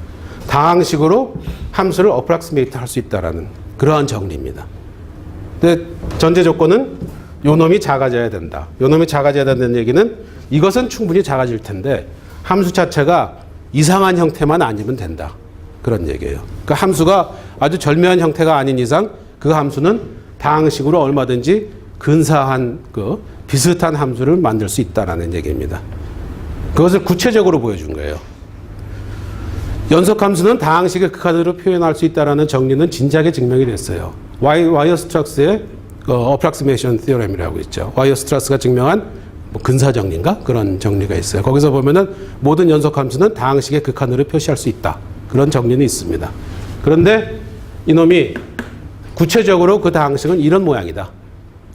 다항식으로 함수를 어프락시메이트 할 수 있다라는 그러한 정리입니다. 근데 전제 조건은 요 놈이 작아져야 된다. 요 놈이 작아져야 된다는 얘기는 이것은 충분히 작아질 텐데 함수 자체가 이상한 형태만 아니면 된다. 그런 얘기예요. 그 함수가 아주 절묘한 형태가 아닌 이상 그 함수는 다항식으로 얼마든지 근사한 비슷한 함수를 만들 수 있다는 얘기입니다. 그것을 구체적으로 보여준 거예요. 연속함수는 다항식의 극한으로 표현할 수 있다는 정리는 진작에 증명이 됐어요. 와이어스트락스의 어프락시메이션 티어렘이라고 있죠. 와이어스트락스가 증명한 근사 정리인가? 그런 정리가 있어요. 거기서 보면은 모든 연속함수는 다항식의 극한으로 표시할 수 있다. 그런 정리는 있습니다. 그런데 이놈이 구체적으로 그 다항식은 이런 모양이다.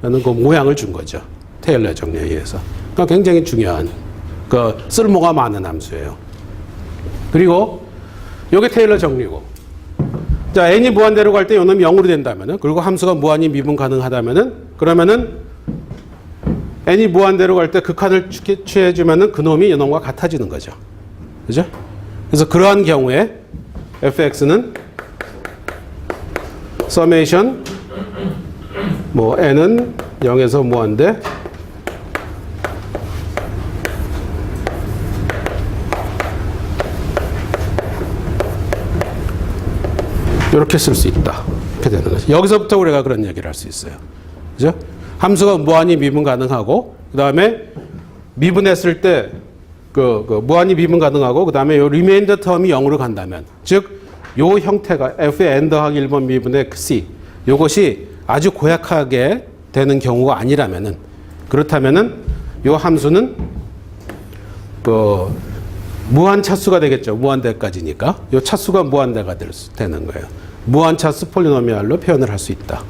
라는 그 모양을 준 거죠. 테일러 정리에 의해서. 그러니까 굉장히 중요한 쓸모가 많은 함수예요. 그리고 이게 테일러 정리고. 자, n이 무한대로 갈 때 요놈이 0으로 된다면은, 그리고 함수가 무한히 미분 가능하다면은, 그러면은 n이 무한대로 갈 때 극한을 취해주면은 그놈이 요놈과 같아지는 거죠. 그죠? 그래서 그러한 경우에 fx는 서메이션 n은 0에서 무한대 이렇게 쓸 수 있다. 이렇게 되는 거죠. 여기서부터 우리가 그런 얘기를 할 수 있어요. 그죠? 함수가 무한히 미분 가능하고, 그 다음에 미분했을 때, 무한히 미분 가능하고, 그 다음에 요 리메인더 텀이 0으로 간다면, 즉, 요 형태가 f의 n 더하기 1번 미분의 c, 요것이 아주 고약하게 되는 경우가 아니라면은, 그렇다면은, 요 함수는, 무한 차수가 되겠죠. 무한대까지니까. 요 차수가 무한대가 되는 거예요. 무한 차수 폴리노미알로 표현을 할 수 있다.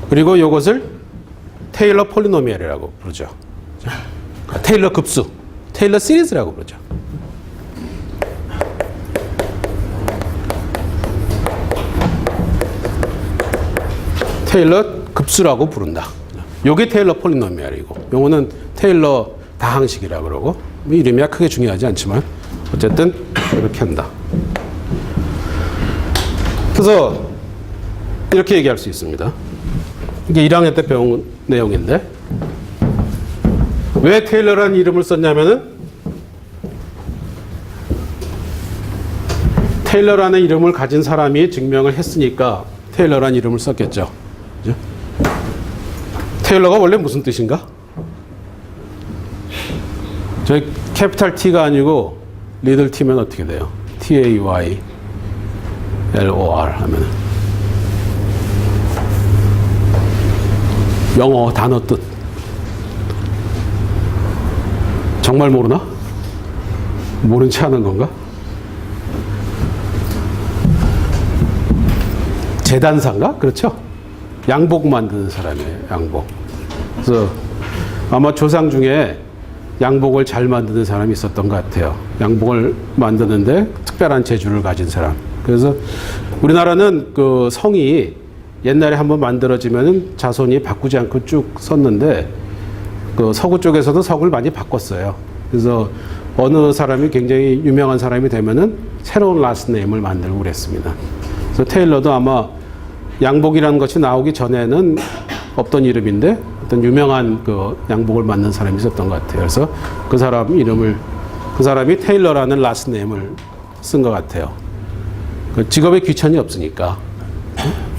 그리고 요것을 테일러 폴리노미얼이라고 부르죠. 테일러 급수, 테일러 시리즈라고 부르죠. 테일러 급수라고 부른다. 요게 테일러 폴리노미얼이고, 요거는 테일러 다항식이라고 그러고, 이름이야 크게 중요하지 않지만 어쨌든 이렇게 한다. 그래서 이렇게 얘기할 수 있습니다. 이게 1학년 때 배운 내용인데, 왜 테일러라는 이름을 썼냐면은 테일러라는 이름을 가진 사람이 증명을 했으니까 테일러라는 이름을 썼겠죠. 그죠? 테일러가 원래 무슨 뜻인가? 저희 캐피탈 T가 아니고 리틀 T면 어떻게 돼요? T-A-Y-L-O-R 하면은 영어 단어 뜻. 정말 모르나? 모른 체 하는 건가? 재단사인가? 그렇죠? 양복 만드는 사람이에요. 양복. 그래서 아마 조상 중에 양복을 잘 만드는 사람이 있었던 것 같아요. 양복을 만드는데 특별한 재주를 가진 사람. 그래서 우리나라는 그 성이 옛날에 한번 만들어지면은 자손이 바꾸지 않고 쭉 썼는데, 그 서구 쪽에서도 성을 많이 바꿨어요. 그래서 어느 사람이 굉장히 유명한 사람이 되면은 새로운 라스트 네임을 만들고 그랬습니다. 그래서 테일러도 아마 양복이라는 것이 나오기 전에는 없던 이름인데 어떤 유명한 그 양복을 만든 사람이 있었던 것 같아요. 그래서 그 사람 이름을, 그 사람이 테일러라는 라스트 네임을 쓴 것 같아요. 그 직업에 귀천이 없으니까.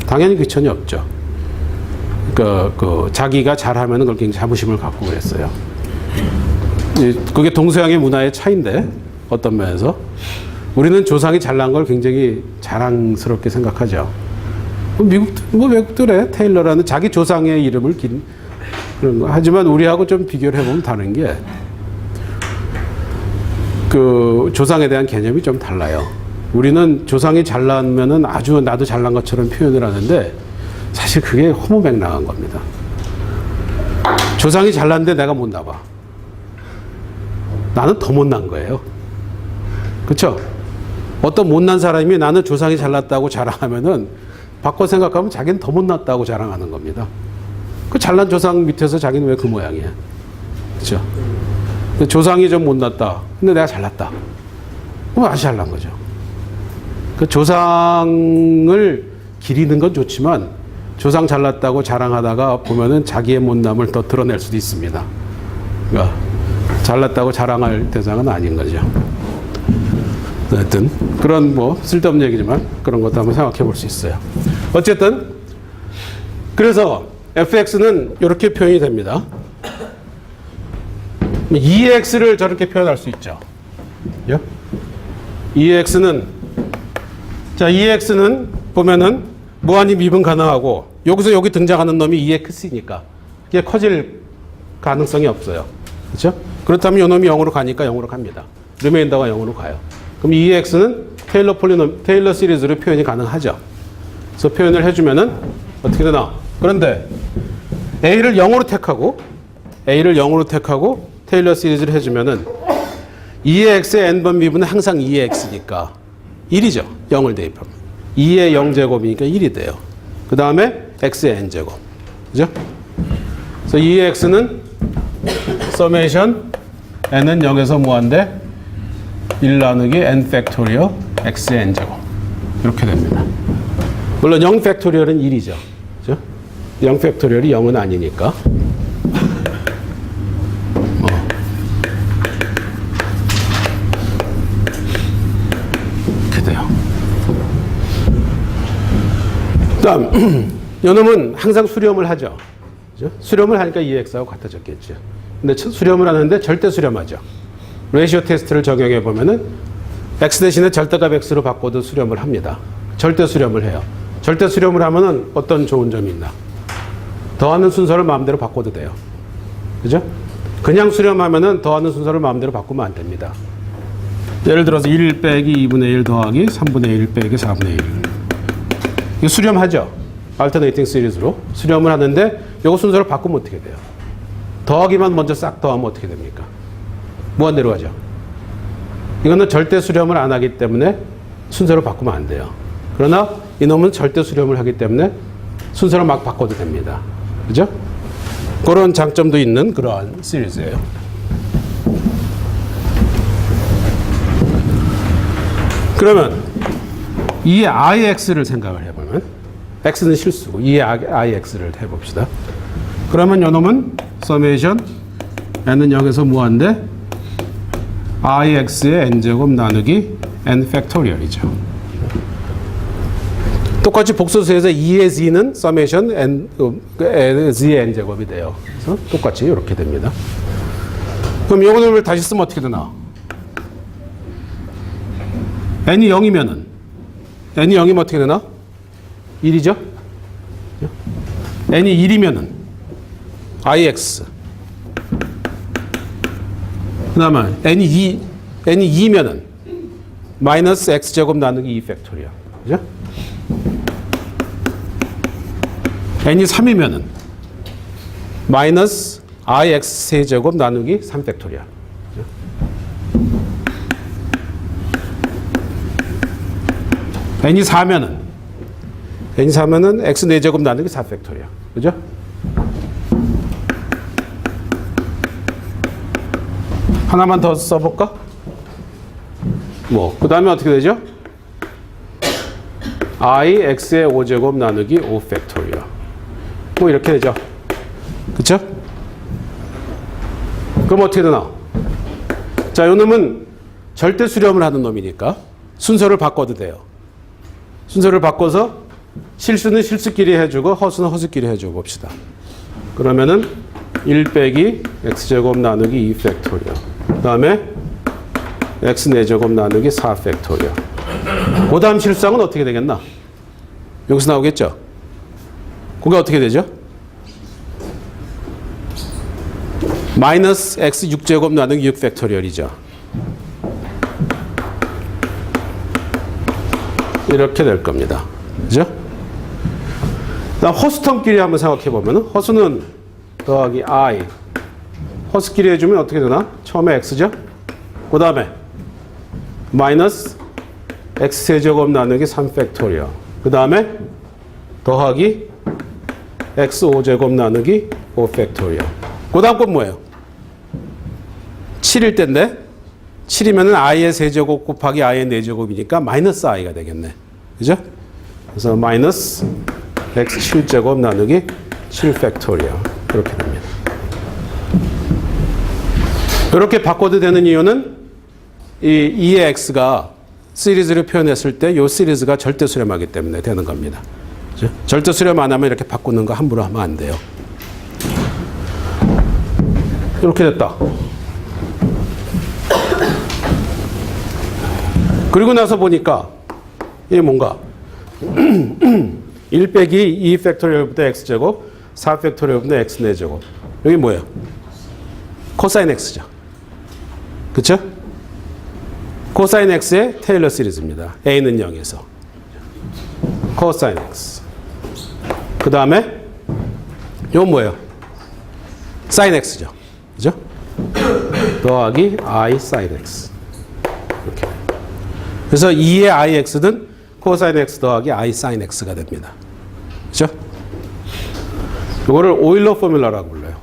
당연히 귀천이 없죠. 그 자기가 잘하면 그걸 굉장히 자부심을 갖고 그랬어요. 그게 동서양의 문화의 차이인데, 어떤 면에서 우리는 조상이 잘난 걸 굉장히 자랑스럽게 생각하죠. 미국도 뭐 외국도 그래. 테일러라는 자기 조상의 이름을 긴 그런 거. 하지만 우리하고 좀 비교를 해보면 다른 게, 그 조상에 대한 개념이 좀 달라요. 우리는 조상이 잘나면은 아주 나도 잘난 것처럼 표현을 하는데, 사실 그게 허무맹랑한 겁니다. 조상이 잘났는데 내가 못나 봐. 나는 더 못난 거예요. 그렇죠? 어떤 못난 사람이 나는 조상이 잘났다고 자랑하면은 바꿔 생각하면 자기는 더 못났다고 자랑하는 겁니다. 그 잘난 조상 밑에서 자기는 왜 그 모양이야? 그렇죠? 조상이 좀 못났다. 근데 내가 잘났다. 그럼 아주 잘난 거죠. 그 조상을 기리는 건 좋지만 조상 잘났다고 자랑하다가 보면은 자기의 못남을 더 드러낼 수도 있습니다. 그러니까 잘났다고 자랑할 대상은 아닌 거죠. 하여튼 그런 뭐 쓸데없는 얘기지만 그런 것도 한번 생각해 볼 수 있어요. 어쨌든 그래서 fx는 이렇게 표현이 됩니다. 2x를 저렇게 표현할 수 있죠. 2x는 자 2x는 보면은 무한히 미분 가능하고, 여기서 여기 등장하는 놈이 2x니까 이게 커질 가능성이 없어요. 그렇죠? 그렇다면 이 놈이 0으로 가니까 0으로 갑니다. 리메인더가 0으로 가요. 그럼 2x는 테일러 시리즈로 표현이 가능하죠. 그래서 표현을 해주면은 어떻게 되나? 그런데 a를 0으로 택하고 테일러 시리즈를 해주면은 2x의 n번 미분은 항상 2x니까 1이죠. 0을 대입하면. 2의 0제곱이니까 1이 돼요. 그 다음에 x의 n제곱. 그죠? 그래서 2x는 서메이션 n은 0에서 무한대 1 나누기 n 팩토리얼 x의 n제곱. 이렇게 됩니다. 물론 0 팩토리얼은 1이죠. 그죠? 0 팩토리얼이 0은 아니니까. 이렇게 돼요. 다음, 요놈은 항상 수렴을 하죠. 그죠? 수렴을 하니까 2x하고 같아졌겠죠. 근데 수렴을 하는데 절대 수렴하죠. 레이시오 테스트를 적용해 보면은 x 대신에 절대값 x로 바꿔도 수렴을 합니다. 절대 수렴을 해요. 절대 수렴을 하면은 어떤 좋은 점이 있나? 더하는 순서를 마음대로 바꿔도 돼요. 그죠? 그냥 수렴하면은 더하는 순서를 마음대로 바꾸면 안 됩니다. 예를 들어서 1 빼기 2분의 1 더하기 3분의 1 빼기 4분의 1. 이거 수렴하죠. 알터네이팅 시리즈로 수렴을 하는데 요거 순서를 바꾸면 어떻게 돼요? 더하기만 먼저 싹 더하면 어떻게 됩니까? 무한대로 가죠. 이거는 절대 수렴을 안 하기 때문에 순서를 바꾸면 안 돼요. 그러나 이놈은 절대 수렴을 하기 때문에 순서를 막 바꿔도 됩니다. 그죠? 그런 장점도 있는 그러한 시리즈예요. 그러면 이 IX를 생각을 해보면 X는 실수고 이 IX를 해봅시다. 그러면 요놈은 서메이션 n은 0에서 무한대 IX의 n제곱 나누기 n 팩토리얼이죠. 똑같이 복소수에서 2의 z는 서메이션 z의 n제곱이 돼요. 그래서 똑같이 이렇게 됩니다. 그럼 요 놈을 다시 쓰면 어떻게 되나? n이 0이면은 n이 0이면 어떻게 되나? 1이죠? n이 1이면은 ix 그 다음에 n이 2면은 마이너스 x제곱 나누기 2 팩토리얼. 그죠? n이 3이면은 마이너스 ix 세제곱 나누기 3 팩토리얼. n이 4면은 x 4제곱 나누기 4 팩토리얼. 그죠? 하나만 더 써볼까? 그 다음에 어떻게 되죠? x의 5제곱 나누기 5 팩토리얼. 이렇게 되죠. 그쵸? 그럼 어떻게 되나? 자, 요 놈은 절대 수렴을 하는 놈이니까 순서를 바꿔도 돼요. 순서를 바꿔서 실수는 실수끼리 해주고 허수는 허수끼리 해주고 봅시다. 그러면은 1 빼기 x제곱 나누기 2 팩토리얼. 그 다음에 x 4제곱 나누기 4 팩토리얼. 그 다음 실수항은 어떻게 되겠나? 여기서 나오겠죠? 그게 어떻게 되죠? 마이너스 x 6제곱 나누기 6 팩토리얼이죠. 이렇게 될 겁니다. 그죠? 다음 허수텀끼리 한번 생각해 보면 허수는 더하기 i 허수끼리 해주면 어떻게 되나? 처음에 x죠? 그 다음에 마이너스 x 세제곱 나누기 3 팩토리얼. 그 다음에 더하기 x 5제곱 나누기 5 팩토리얼. 그 다음 건 뭐예요? 7일 때인데 7이면은 i의 세제곱 곱하기 i의 4제곱이니까 마이너스 i가 되겠네. 그죠? 그래서 마이너스 x 7제곱 나누기 7 팩토리얼. 이렇게 됩니다. 이렇게 바꿔도 되는 이유는 이 2의 x가 시리즈를 표현했을 때 이 시리즈가 절대 수렴하기 때문에 되는 겁니다. 그죠? 절대 수렴 안 하면 이렇게 바꾸는 거 함부로 하면 안 돼요. 이렇게 됐다. 그리고 나서 보니까 이게 뭔가 1 빼기 2 팩토리얼부터 x제곱 4 팩토리얼부터 x 4제곱. 여기 뭐예요? 코사인 x죠. 그쵸? 코사인 x의 테일러 시리즈입니다. a는 0에서 코사인 x. 그 다음에 이건 뭐예요? 사인 x죠. 그죠? 더하기 i sin x. 이렇게. 그래서 2의 ix는 코사인 x 더하기 i sin x가 됩니다. 그죠? 이거를 오일러 포뮬러라고 불러요.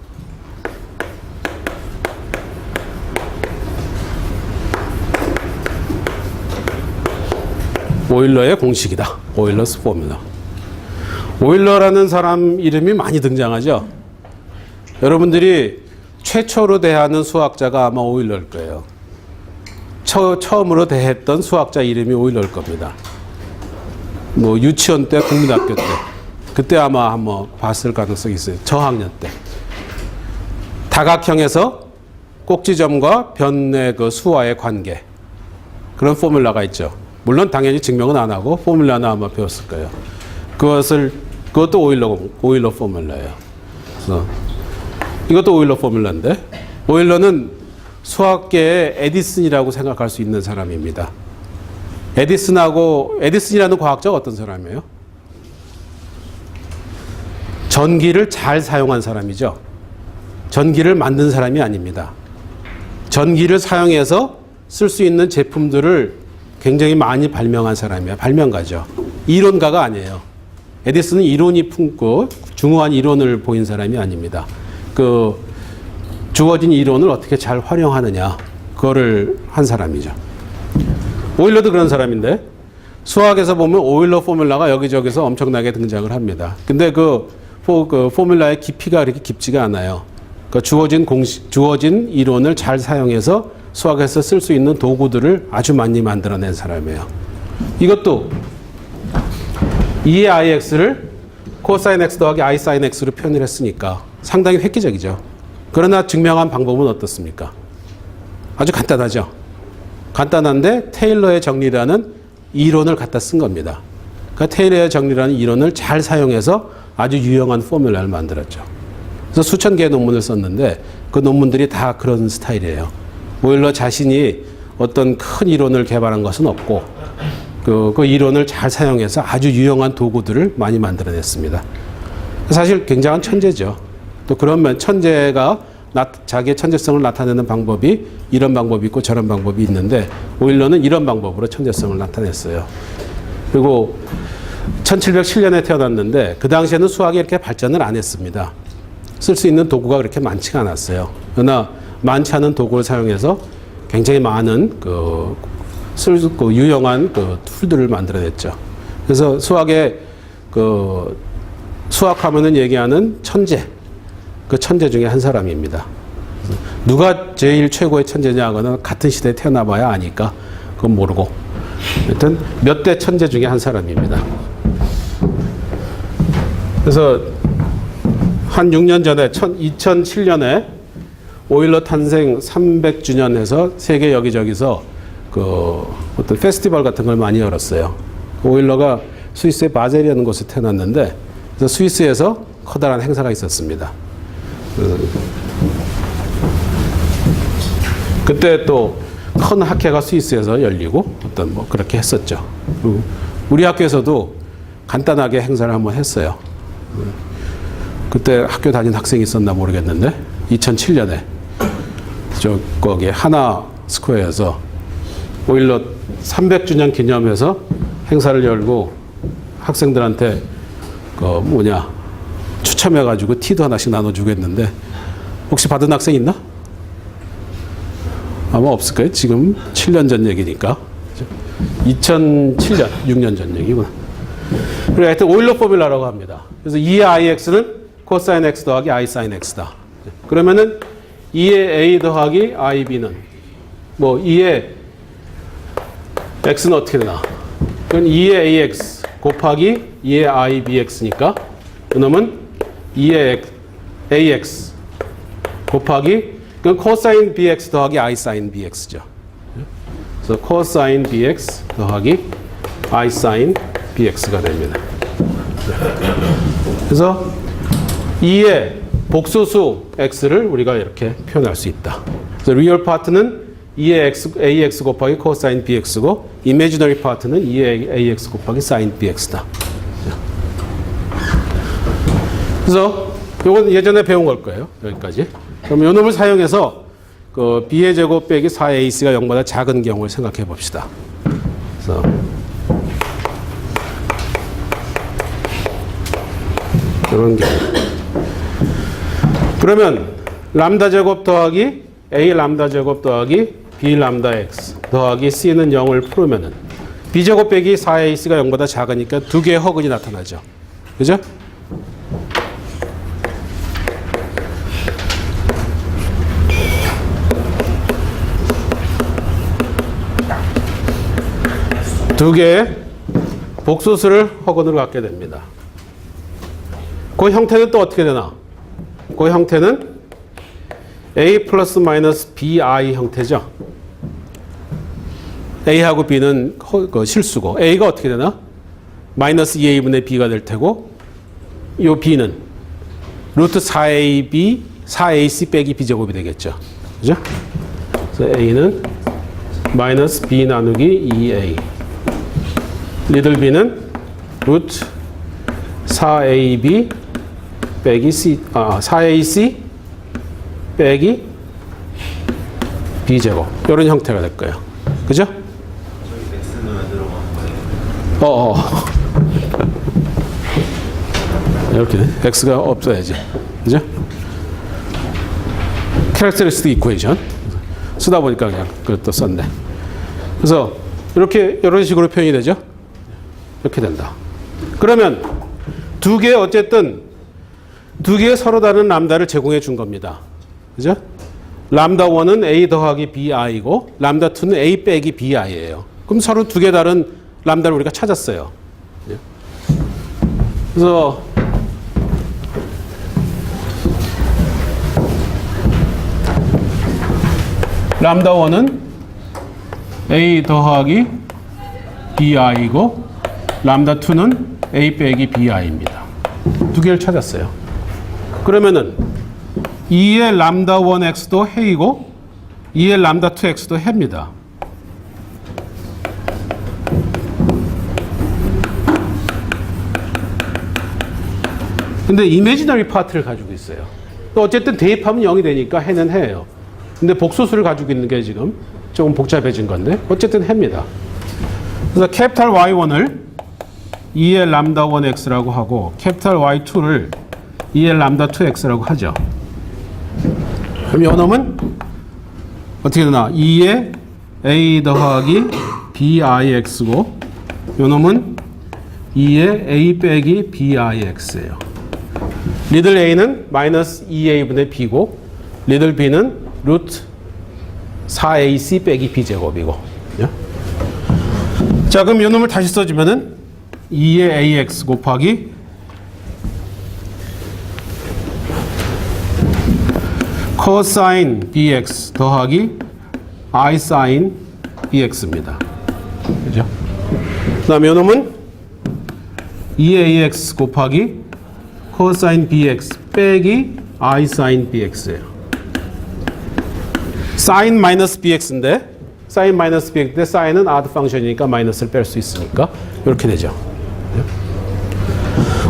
오일러의 공식이다. 오일러스 포뮬러. 오일러라는 사람 이름이 많이 등장하죠. 여러분들이 최초로 대하는 수학자가 아마 오일러일 거예요. 처음으로 대했던 수학자 이름이 오일러일 겁니다. 유치원 때, 국민학교 때. 그때 아마 한번 봤을 가능성이 있어요. 저학년 때. 다각형에서 꼭지점과 변의 그 수와의 관계. 그런 포뮬러가 있죠. 물론 당연히 증명은 안 하고 포뮬러는 아마 배웠을 거예요. 그것도 오일러 포뮬러예요. 그래서 이것도 오일러 포뮬러인데 오일러는 수학계의 에디슨이라고 생각할 수 있는 사람입니다. 에디슨이라는 과학자가 어떤 사람이에요? 전기를 잘 사용한 사람이죠. 전기를 만든 사람이 아닙니다. 전기를 사용해서 쓸 수 있는 제품들을 굉장히 많이 발명한 사람이야. 발명가죠. 이론가가 아니에요. 에디슨은 이론이 품고 중후한 이론을 보인 사람이 아닙니다. 그 주어진 이론을 어떻게 잘 활용하느냐, 그거를 한 사람이죠. 오일러도 그런 사람인데, 수학에서 보면 오일러 포뮬라가 여기저기서 엄청나게 등장을 합니다. 근데 그 포뮬라의 깊이가 그렇게 깊지가 않아요. 그 주어진 이론을 잘 사용해서 수학에서 쓸 수 있는 도구들을 아주 많이 만들어낸 사람이에요. 이것도 2의 ix를 코사인 x 더하기 i 사인 x로 표현을 했으니까 상당히 획기적이죠. 그러나 증명한 방법은 어떻습니까? 아주 간단하죠. 간단한데 테일러의 정리라는 이론을 갖다 쓴 겁니다. 그러니까 테일러의 정리라는 이론을 잘 사용해서 아주 유용한 포뮬라를 만들었죠. 그래서 수천 개의 논문을 썼는데 그 논문들이 다 그런 스타일이에요. 오일러 자신이 어떤 큰 이론을 개발한 것은 없고 그 이론을 잘 사용해서 아주 유용한 도구들을 많이 만들어냈습니다. 사실 굉장한 천재죠. 또 그러면 천재가 자기의 천재성을 나타내는 방법이 이런 방법이 있고 저런 방법이 있는데 오일러는 이런 방법으로 천재성을 나타냈어요. 그리고 1707년에 태어났는데 그 당시에는 수학이 이렇게 발전을 안 했습니다. 쓸 수 있는 도구가 그렇게 많지가 않았어요. 그러나 많지 않은 도구를 사용해서 굉장히 많은 유용한 툴들을 만들어냈죠. 그래서 수학하면은 얘기하는 천재, 그 천재 중에 한 사람입니다. 누가 제일 최고의 천재냐 하거나 같은 시대에 태어나봐야 아니까 그건 모르고 하여튼 몇 대 천재 중에 한 사람입니다. 그래서 한 6년 전에 2007년에 오일러 탄생 300주년 해서 세계 여기저기서 어떤 페스티벌 같은 걸 많이 열었어요. 오일러가 스위스의 바젤이라는 곳에 태어났는데 그래서 스위스에서 커다란 행사가 있었습니다. 그때 또 큰 학회가 스위스에서 열리고 그렇게 했었죠. 우리 학교에서도 간단하게 행사를 한번 했어요. 그때 학교 다닌 학생이 있었나 모르겠는데 2007년에 거기 하나 스퀘어에서 오일러 300주년 기념해서 행사를 열고 학생들한테 추첨해가지고 티도 하나씩 나눠주고 했는데 혹시 받은 학생 있나? 아마 없을 거예요. 지금 7년 전 얘기니까. 2007년, 6년 전 얘기구나. 그리고 하여튼 오일러 포뮬라라고 합니다. 그래서 2의 ix는 코사인 x 더하기 i 사인 x다. 그러면은 2의 a 더하기 ib는 2의 x는 어떻게 되나? 그건 2의 ax 곱하기 2의 ibx니까 그러면 2의 ax 곱하기 그건 코사인 bx 더하기 i 사인 bx죠. 그래서 코사인 bx 더하기 i 사인 bx가 됩니다. 그래서 2의 복소수 x를 우리가 이렇게 표현할 수 있다. 그래서 리얼 파트는 2의 ax 곱하기 코사인 bx고 이미지너리 파트는 2의 ax 곱하기 사인 bx다. 그래서 이건 예전에 배운 걸 거예요. 여기까지. 그럼 이 놈을 사용해서 b의 제곱 빼기 4ac가 0보다 작은 경우를 생각해 봅시다. 그래서 이런 경우. 그러면 람다 제곱 더하기 a 람다 제곱 더하기 b 람다 x 더하기 c는 0을 풀으면은 b 제곱 빼기 4ac가 0보다 작으니까 두 개의 허근이 나타나죠. 그죠? 두 개의 복소수를 허근으로 갖게 됩니다. 그 형태는 또 어떻게 되나? 그 형태는 a 플러스 마이너스 bi 형태죠. a하고 b는 실수고 a가 어떻게 되나? 마이너스 2a분의 b가 될 테고 요 b는 루트 4ac 빼기 b제곱이 되겠죠. 그죠? 그래서 a는 마이너스 b 나누기 2a 리들 b는 루트 4ab 빼기 C, 4AC 빼기 B제곱. 이런 형태가 될 거예요. 그죠? X는 왜 들어간 거예요? 이렇게 X가 없어야지. 그죠? 캐릭터리스틱 이퀘이션 쓰다 보니까 그냥 그것도 썼네. 그래서 이렇게 이런 식으로 표현이 되죠. 이렇게 된다. 그러면 두 개 어쨌든 두 개의 서로 다른 람다를 제공해 준 겁니다. 그죠? 람다 1은 A 더하기 BI고 람다 2는 A 빼기 BI예요. 그럼 서로 두 개 다른 람다를 우리가 찾았어요. 그래서 람다 1은 A 더하기 BI고 람다 2는 A 빼기 BI입니다. 두 개를 찾았어요. 그러면은 2의 람다 1x도 해이고 2의 람다 2x도 해입니다. 근데 이미지너리 파트를 가지고 있어요. 또 어쨌든 대입하면 0이 되니까 해는 해예요. 근데 복소수를 가지고 있는 게 지금 조금 복잡해진 건데 어쨌든 해입니다. 그래서 캐피탈 Y1을 2의 람다 1x라고 하고 캐피탈 Y2를 2의 람다 2x라고 하죠. 그럼 이 놈은 어떻게 되나? 2의 A 더하기 BIX고 이 놈은 2의 A 빼기 BIX예요. 리들 A는 마이너스 2A분의 B고 리들 B는 루트 4AC 빼기 B제곱이고. 자, 그럼 이 놈을 다시 써주면은 2의 AX 곱하기 코사인 BX 더하기 I 사인 BX입니다. 그죠? 그 다음에 이 놈은 2의 AX 곱하기 코사인 BX 빼기 I 사인 BX예요. 사인 마이너스 BX인데 사인 마이너스 BX인데 사인은 아드 펑션이니까 마이너스를 뺄 수 있으니까 이렇게 되죠.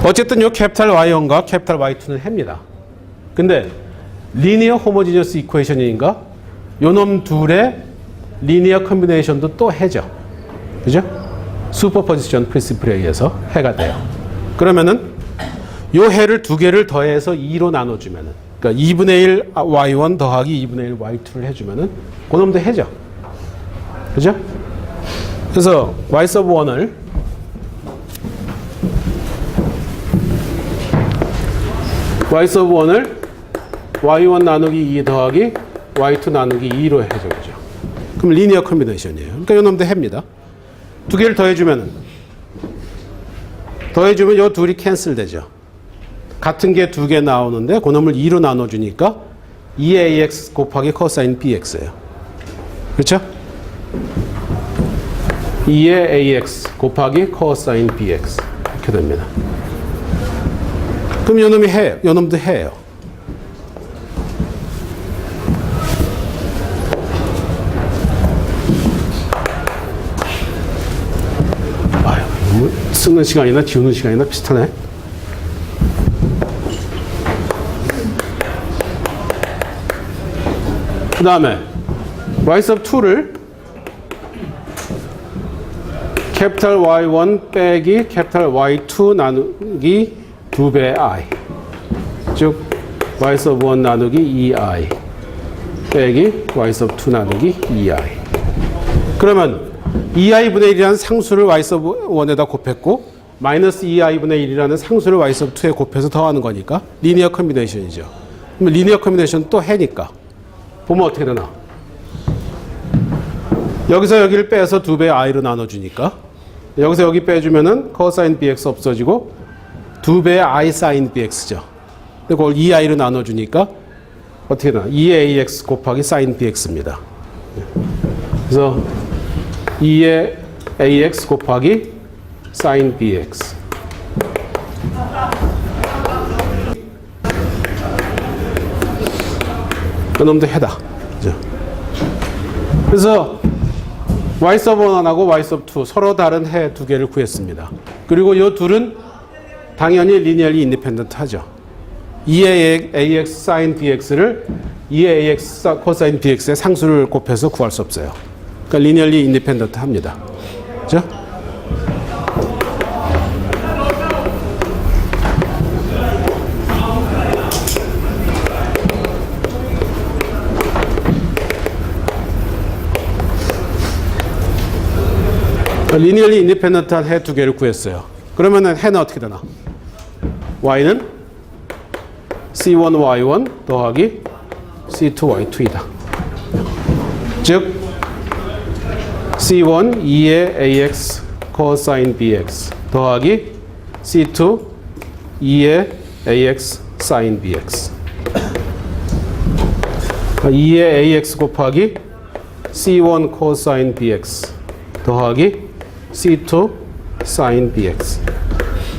어쨌든 이 캐피탈 Y1과 캐피탈 Y2는 해입니다. 근데 리니어 호모지니어스 이퀘이션인가? 요놈 둘의 리니어 컨비네이션도 또 해죠. 그죠? 슈퍼포지션 프린시플에 의해서 해가 돼요. 그러면은 요 해를 두 개를 더해서 2로 나눠주면은 그러니까 2분의 1 Y1 더하기 2분의 1 Y2를 해주면은 그놈도 해죠. 그죠? 그래서 Y 서브 1을 Y 서브 1을 Y1 나누기 2 더하기 Y2 나누기 2로 해줘야죠. 그럼 리니어 컨비네이션이에요. 그러니까 이놈도 해입니다. 두 개를 더해주면 요 둘이 캔슬 되죠. 같은 게 두 개 나오는데 그놈을 2로 나눠주니까 2AX 곱하기 코사인 BX예요. 그렇죠? 2의 AX 곱하기 코사인 BX 이렇게 됩니다. 그럼 요놈이 해요. 요놈도 해요. 아유, 쓰는 시간이나 지우는 시간이나 비슷하네. 그 다음에 y sub 2를 캐피탈 Y1 빼기 캐피탈 Y2 나누기 2배 I 즉 y sub 1 나누기 2I 빼기 y sub 2 나누기 2I 그러면 2i분의 1이라는 상수를 y sub 1에다 곱했고 마이너스 2i분의 1이라는 상수를 y sub 2에 곱해서 더하는 거니까 리니어 컨비네이션이죠. 그럼 리니어 컨비네이션 또 해니까 보면 어떻게 되나? 여기서 여기를 빼서 2배 i로 나눠주니까 여기서 여기 빼주면은 코사인 bx 없어지고 2배 i 사인 bx죠. 그걸 2i로 나눠주니까 어떻게 되나? 2ax 곱하기 사인 bx입니다. 그래서 2의 ax 곱하기 사인 bx 그놈도 해다. 그죠? 그래서 y sub 1하고 y sub 2 서로 다른 해 두 개를 구했습니다. 그리고 이 둘은 당연히 리니얼리 인디펜던트 하죠. 2의 ax sin bx를 2의 ax cosine bx의 상수를 곱해서 구할 수 없어요. 그러니까 리니얼리 인디펜던트 합니다. 그죠? 리니얼리 인디펜던트한 해 두 개를 구했어요. 그러면은 해는 어떻게 되나? y는 c1y1 더하기 c2y2이다. 즉 c1 2의 ax cosine bx 더하기 c2 2의 ax sin bx. 2의 ax 곱하기 c1 cosine bx 더하기 c2 sin bx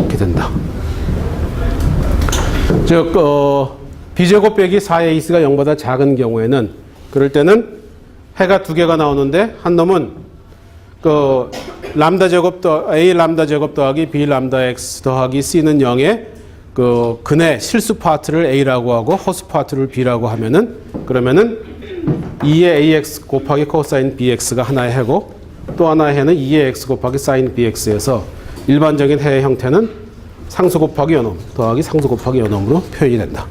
이렇게 된다. 즉 b제곱 빼기 4ac가 0보다 작은 경우에는 그럴 때는 해가 두 개가 나오는데 한 놈은 그 람다 제곱 더 a 람다 제곱 더하기 b 람다 x 더하기 c는 0에 그 근의 실수 파트를 a라고 하고 허수 파트를 b라고 하면은 그러면은 2의 ax 곱하기 코사인 bx가 하나의 해고 또 하나의 해는 2의 x 곱하기 sin bx에서 일반적인 해의 형태는 상수 곱하기 요놈 더하기 상수 곱하기 요놈으로 표현이 된다.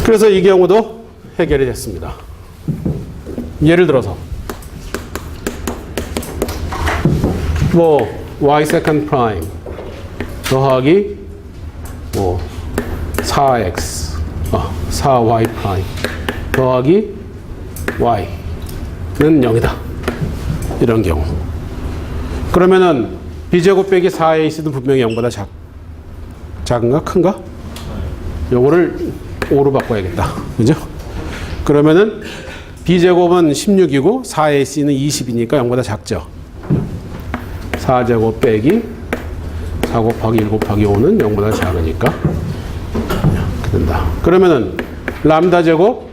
그래서 이 경우도 해결이 됐습니다. 예를 들어서 뭐 y second prime 더하기 뭐 4x 4y prime 더하기 y는 0이다. 이런 경우. 그러면은 b제곱 빼기 4ac도 분명히 0보다 작은가 큰가? 요거를 5로 바꿔야겠다. 그죠? 그러면은 b제곱은 16이고 4ac는 20이니까 0보다 작죠. 4제곱 빼기 4 곱하기 1 곱하기 5는 0보다 작으니까 이렇게 된다. 그러면은 람다 제곱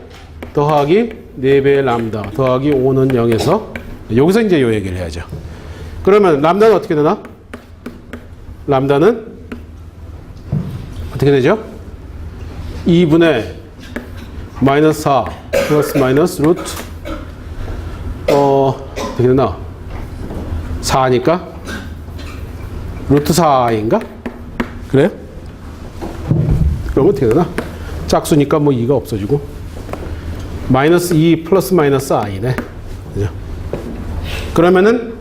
더하기 4배의 람다 더하기 5는 0에서 여기서 이제 요 얘기를 해야죠. 그러면 람다는 어떻게 되나? 람다는 어떻게 되죠? 2분의 마이너스 4 플러스 마이너스 루트 어떻게 되나? 4니까 루트 4인가? 그래요? 그러면 어떻게 되나? 짝수니까 뭐 2가 없어지고 마이너스 2 플러스 마이너스 i네. 그죠? 그러면은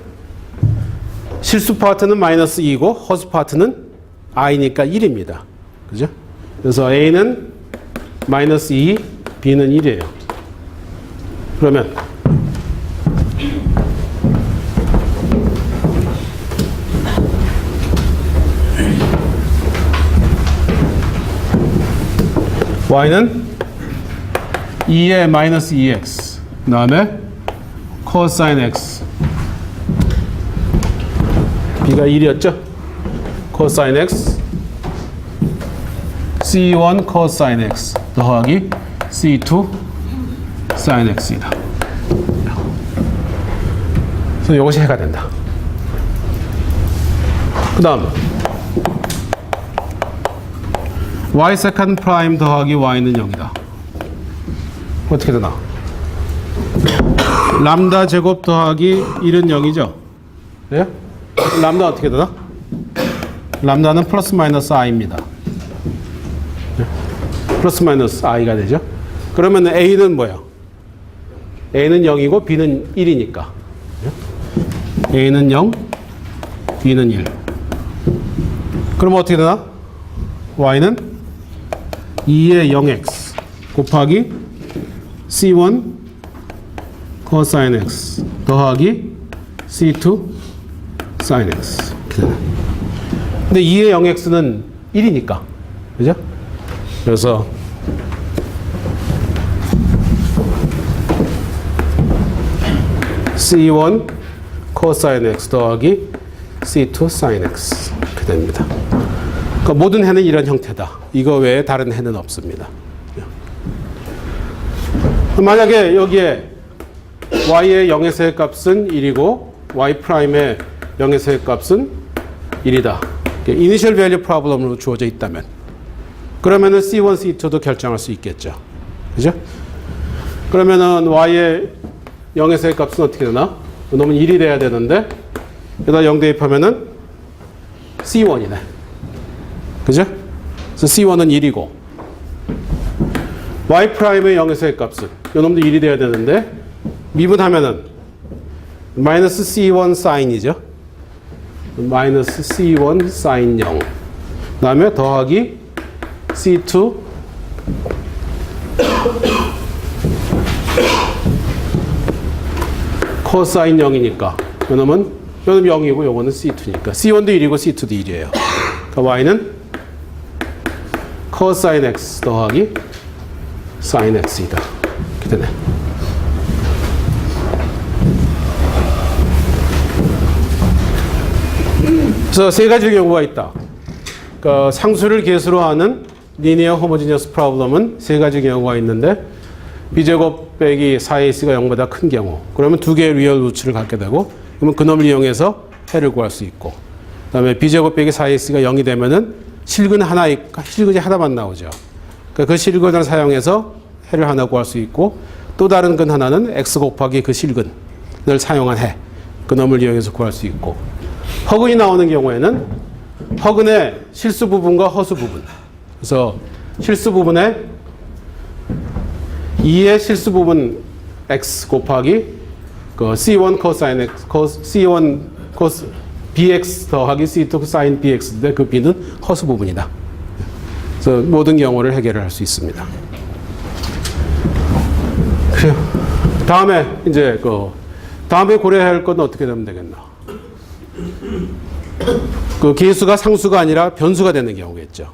실수 파트는 마이너스 2고 허수 파트는 i니까 1입니다. 그죠? 그래서 a는 마이너스 2, b는 1이에요. 그러면 y는 2의 마이너스 2x 그 다음에 코사인 x b가 1이었죠? 코사인 x c1 코사인 x 더하기 c2 사인 x이다. 그래서 이것이 해가 된다. 그 다음 y 세컨드 프라임 더하기 y는 0이다. 어떻게 되나? 람다 제곱 더하기 1은 0이죠? 네? 람다 어떻게 되나? 람다는 플러스 마이너스 i입니다. 네? 플러스 마이너스 i가 되죠? 그러면 a는 뭐예요? a는 0이고 b는 1이니까. 네? a는 0, b는 1. 그러면 어떻게 되나? y는 2의 0x 곱하기 c1 코사인 x 더하기 c2 사인 x. 근데 2의 0x는 1이니까. 그죠? 그래서 c1 코사인 x 더하기 c2 사인 x 이렇게 됩니다. 그러니까 모든 해는 이런 형태다. 이거 외에 다른 해는 없습니다. 만약에 여기에 y의 0에서의 값은 1이고 y 프라임의 0에서의 값은 1이다. 이니셜 밸류 프로블럼으로 주어져 있다면 그러면은 C1, C2도 결정할 수 있겠죠. 그죠? 그러면은 Y의 0에서의 값은 어떻게 되나? 놈은 1이 돼야 되는데 여기다 0 대입하면은 C1이네. 그죠? 그래서 C1은 1이고 Y 프라임의 0에서의 값은 이 놈도 1이 돼야 되는데 미분하면은 마이너스 C1 사인이죠. 마이너스 C1 사인 0 그 다음에 더하기 C2 코사인 0이니까 요놈은 0이고 요거는 C2니까 C1도 1이고 C2도 1이에요. 그러니까 Y는 코사인 X 더하기 사인 X이다. 이렇게 되네. 그래서 세 가지 경우가 있다. 그러니까 상수를 계수로 하는 리니어 호모지니어스 프로블럼은 세 가지 경우가 있는데 b제곱 빼기 4ac가 0보다 큰 경우 그러면 두 개의 리얼 루츠를 갖게 되고 그러면 그놈을 이용해서 해를 구할 수 있고 그 다음에 b제곱 빼기 4ac가 0이 되면은 실근이 하나만 나오죠. 그러니까 그 실근을 사용해서 해를 하나 구할 수 있고 또 다른 근 하나는 x 곱하기 그 실근을 사용한 해 그놈을 이용해서 구할 수 있고 허근이 나오는 경우에는 허근의 실수 부분과 허수 부분 그래서 실수 부분에 2의 실수 부분 x 곱하기 그 c1 코사인 x, c1 코스 bx 더하기 c2 사인 bx인데 그 b는 허수 부분이다. 그래서 모든 경우를 해결을 할 수 있습니다. 그래요. 다음에 이제 다음에 고려해야 할 건 어떻게 되면 되겠나? 그 계수가 상수가 아니라 변수가 되는 경우겠죠.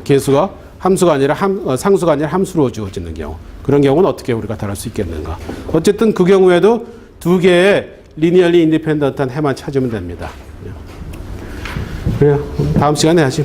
계수가 함수가 아니라 상수가 아니라 함수로 주어지는 경우. 그런 경우는 어떻게 우리가 다룰 수 있겠는가? 어쨌든 그 경우에도 두 개의 리니얼리 인디펜던트한 해만 찾으면 됩니다. 그래요. 다음 시간에 하시.